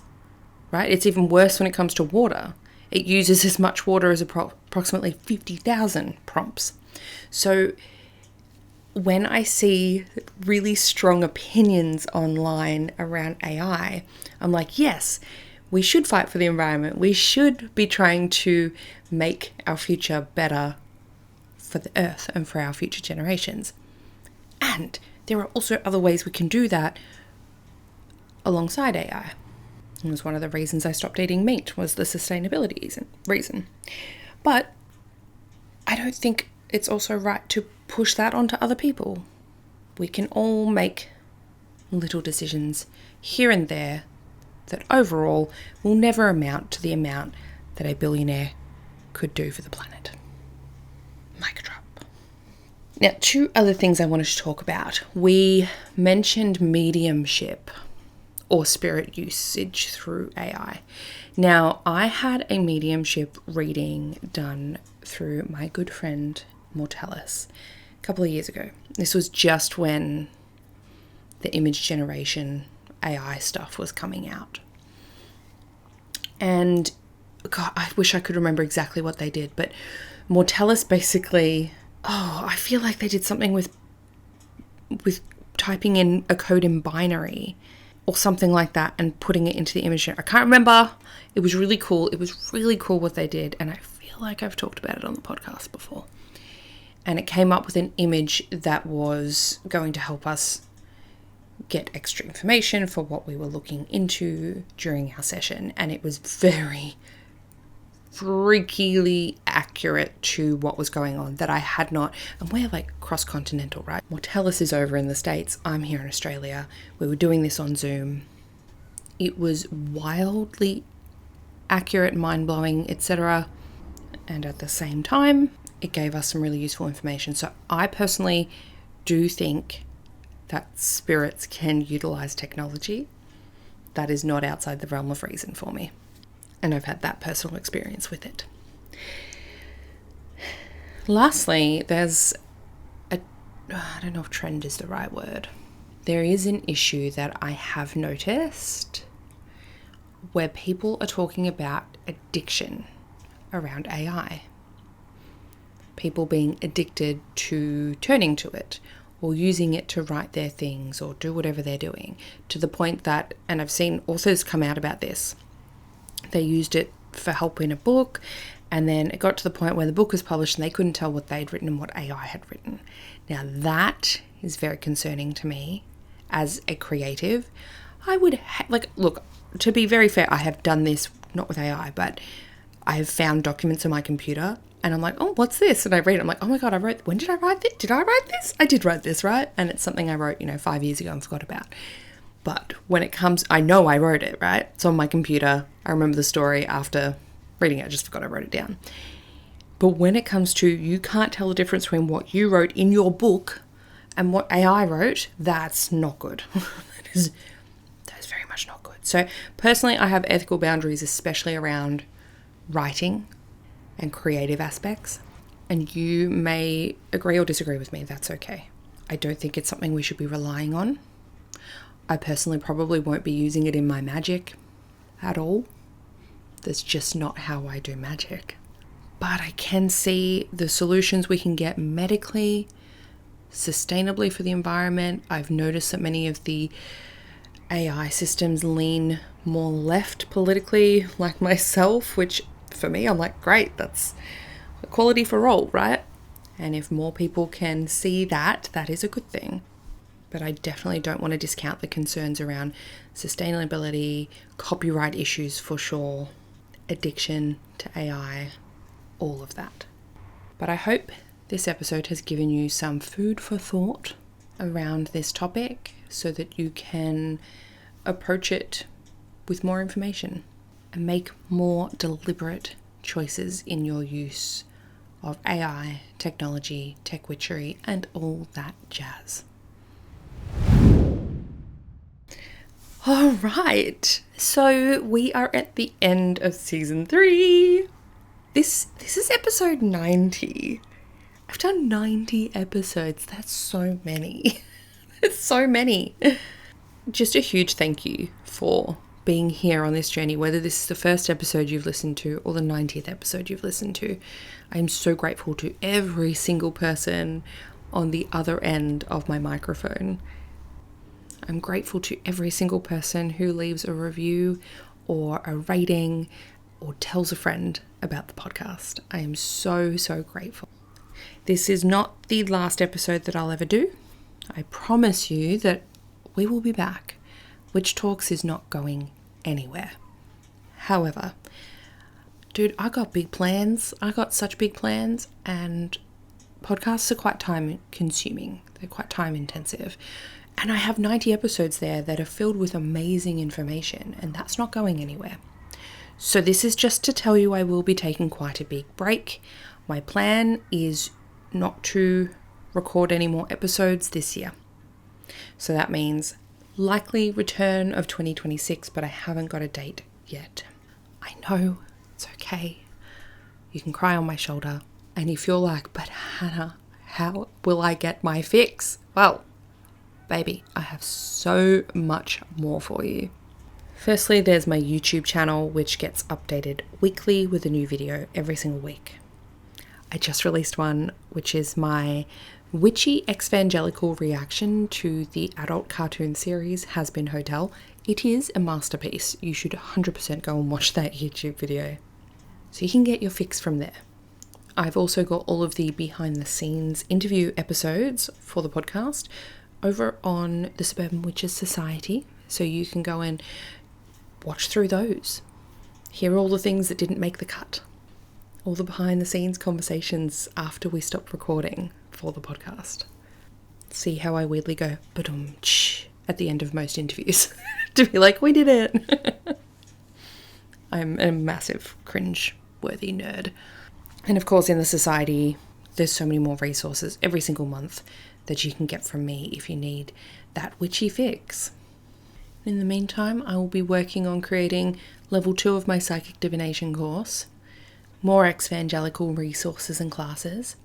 right? It's even worse when it comes to water. It uses as much water as approximately 50,000 prompts. So when I see really strong opinions online around AI, I'm like, yes, we should fight for the environment. We should be trying to make our future better for the earth and for our future generations. And there are also other ways we can do that alongside AI. It was one of the reasons I stopped eating meat, was the sustainability reason. But I don't think it's also right to push that onto other people. We can all make little decisions here and there that overall will never amount to the amount that a billionaire could do for the planet. Mic drop. Now, 2 other things I wanted to talk about. We mentioned mediumship or spirit usage through AI. Now, I had a mediumship reading done through my good friend Mortellus a couple of years ago. This was just when the image generation AI stuff was coming out. And God, I wish I could remember exactly what they did, but Mortellus basically, I feel like they did something with typing in a code in binary or something like that and putting it into the image. I can't remember. It was really cool. It was really cool what they did, and I feel like I've talked about it on the podcast before. And it came up with an image that was going to help us get extra information for what we were looking into during our session, and it was very freakily accurate to what was going on that I had not, and we're like cross-continental, right? Mortellus is over in the States, I'm here in Australia. We were doing this on Zoom. It was wildly accurate, mind-blowing, etc. And at the same time, it gave us some really useful information. So I personally do think that spirits can utilize technology. That is not outside the realm of reason for me. And I've had that personal experience with it. Lastly, there's I don't know if trend is the right word. There is an issue that I have noticed where people are talking about addiction around AI. People being addicted to turning to it or using it to write their things or do whatever they're doing, to the point that, and I've seen authors come out about this, they used it for help in a book, and then it got to the point where the book was published and they couldn't tell what they'd written and what AI had written. Now that is very concerning to me as a creative. I would look, to be very fair, I have done this not with AI, but I have found documents on my computer and I'm like, oh, what's this? And I read it. I'm like, oh my God, when did I write this? Did I write this? I did write this, right? And it's something I wrote, 5 years ago and forgot about. But when it comes, I know I wrote it, right? It's on my computer. I remember the story after reading it. I just forgot I wrote it down. But when it comes to, you can't tell the difference between what you wrote in your book and what AI wrote, that's not good. that is very much not good. So personally, I have ethical boundaries, especially around writing and creative aspects. And you may agree or disagree with me. That's okay. I don't think it's something we should be relying on. I personally probably won't be using it in my magic at all. That's just not how I do magic. But I can see the solutions we can get medically, sustainably for the environment. I've noticed that many of the AI systems lean more left politically, like myself, which for me, I'm like, great, that's equality for all, right? And if more people can see that, that is a good thing. But I definitely don't want to discount the concerns around sustainability, copyright issues for sure, addiction to AI, all of that. But I hope this episode has given you some food for thought around this topic so that you can approach it with more information and make more deliberate choices in your use of AI, technology, tech witchery, and all that jazz. All right, so we are at the end of season 3. This is episode 90. I've done 90 episodes. That's so many. It's so many. Just a huge thank you for being here on this journey, whether this is the first episode you've listened to or the 90th episode you've listened to. I'm so grateful to every single person on the other end of my microphone. I'm grateful to every single person who leaves a review or a rating or tells a friend about the podcast. I am so, so grateful. This is not the last episode that I'll ever do. I promise you that we will be back. Witch Talks is not going anywhere. However, dude, I got big plans. I got such big plans, and podcasts are quite time consuming. They're quite time intensive. And I have 90 episodes there that are filled with amazing information, and that's not going anywhere. So this is just to tell you I will be taking quite a big break. My plan is not to record any more episodes this year. So that means likely return of 2026, but I haven't got a date yet. I know, it's okay. You can cry on my shoulder. And if you're like, but Hannah, how will I get my fix? Well, baby, I have so much more for you. Firstly, there's my YouTube channel, which gets updated weekly with a new video every single week. I just released one, which is my witchy evangelical reaction to the adult cartoon series Has Been Hotel. It is a masterpiece. You should 100% go and watch that YouTube video. So you can get your fix from there. I've also got all of the behind the scenes interview episodes for the podcast over on the Suburban Witches Society. So you can go and watch through those. Hear all the things that didn't make the cut. All the behind the scenes conversations after we stopped recording for the podcast. See how I weirdly go ba-dum-tsh at the end of most interviews to be like, we did it. I'm a massive cringe-worthy nerd. And of course in the society, there's so many more resources every single month that you can get from me if you need that witchy fix. In the meantime, I will be working on creating level 2 of my psychic divination course, more evangelical resources and classes,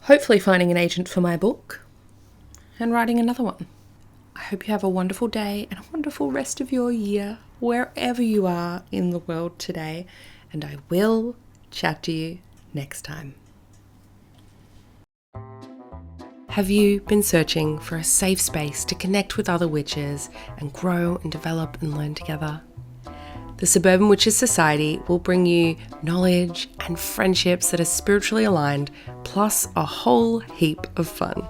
hopefully finding an agent for my book, and writing another one. I hope you have a wonderful day and a wonderful rest of your year, wherever you are in the world today, and I will chat to you next time. Have you been searching for a safe space to connect with other witches and grow and develop and learn together? The Suburban Witches Society will bring you knowledge and friendships that are spiritually aligned, plus a whole heap of fun.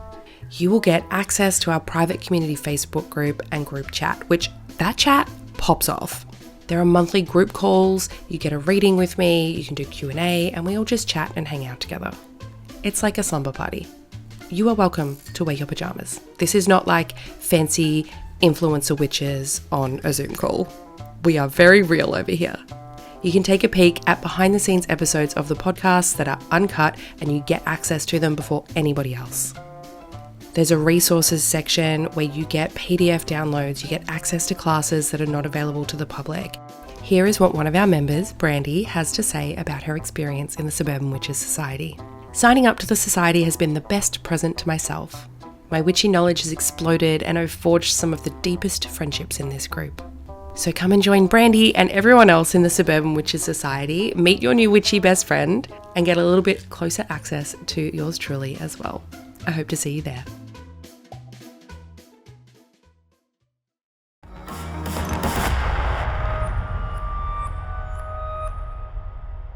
You will get access to our private community Facebook group and group chat, which that chat pops off. There are monthly group calls, you get a reading with me, you can do Q&A, and we all just chat and hang out together. It's like a slumber party. You are welcome to wear your pajamas. This is not like fancy influencer witches on a Zoom call. We are very real over here. You can take a peek at behind the scenes episodes of the podcast that are uncut and you get access to them before anybody else. There's a resources section where you get PDF downloads, you get access to classes that are not available to the public. Here is what one of our members, Brandy, has to say about her experience in the Suburban Witches Society. Signing up to the society has been the best present to myself. My witchy knowledge has exploded and I've forged some of the deepest friendships in this group. So come and join Brandy and everyone else in the Suburban Witches Society, meet your new witchy best friend, and get a little bit closer access to yours truly as well. I hope to see you there.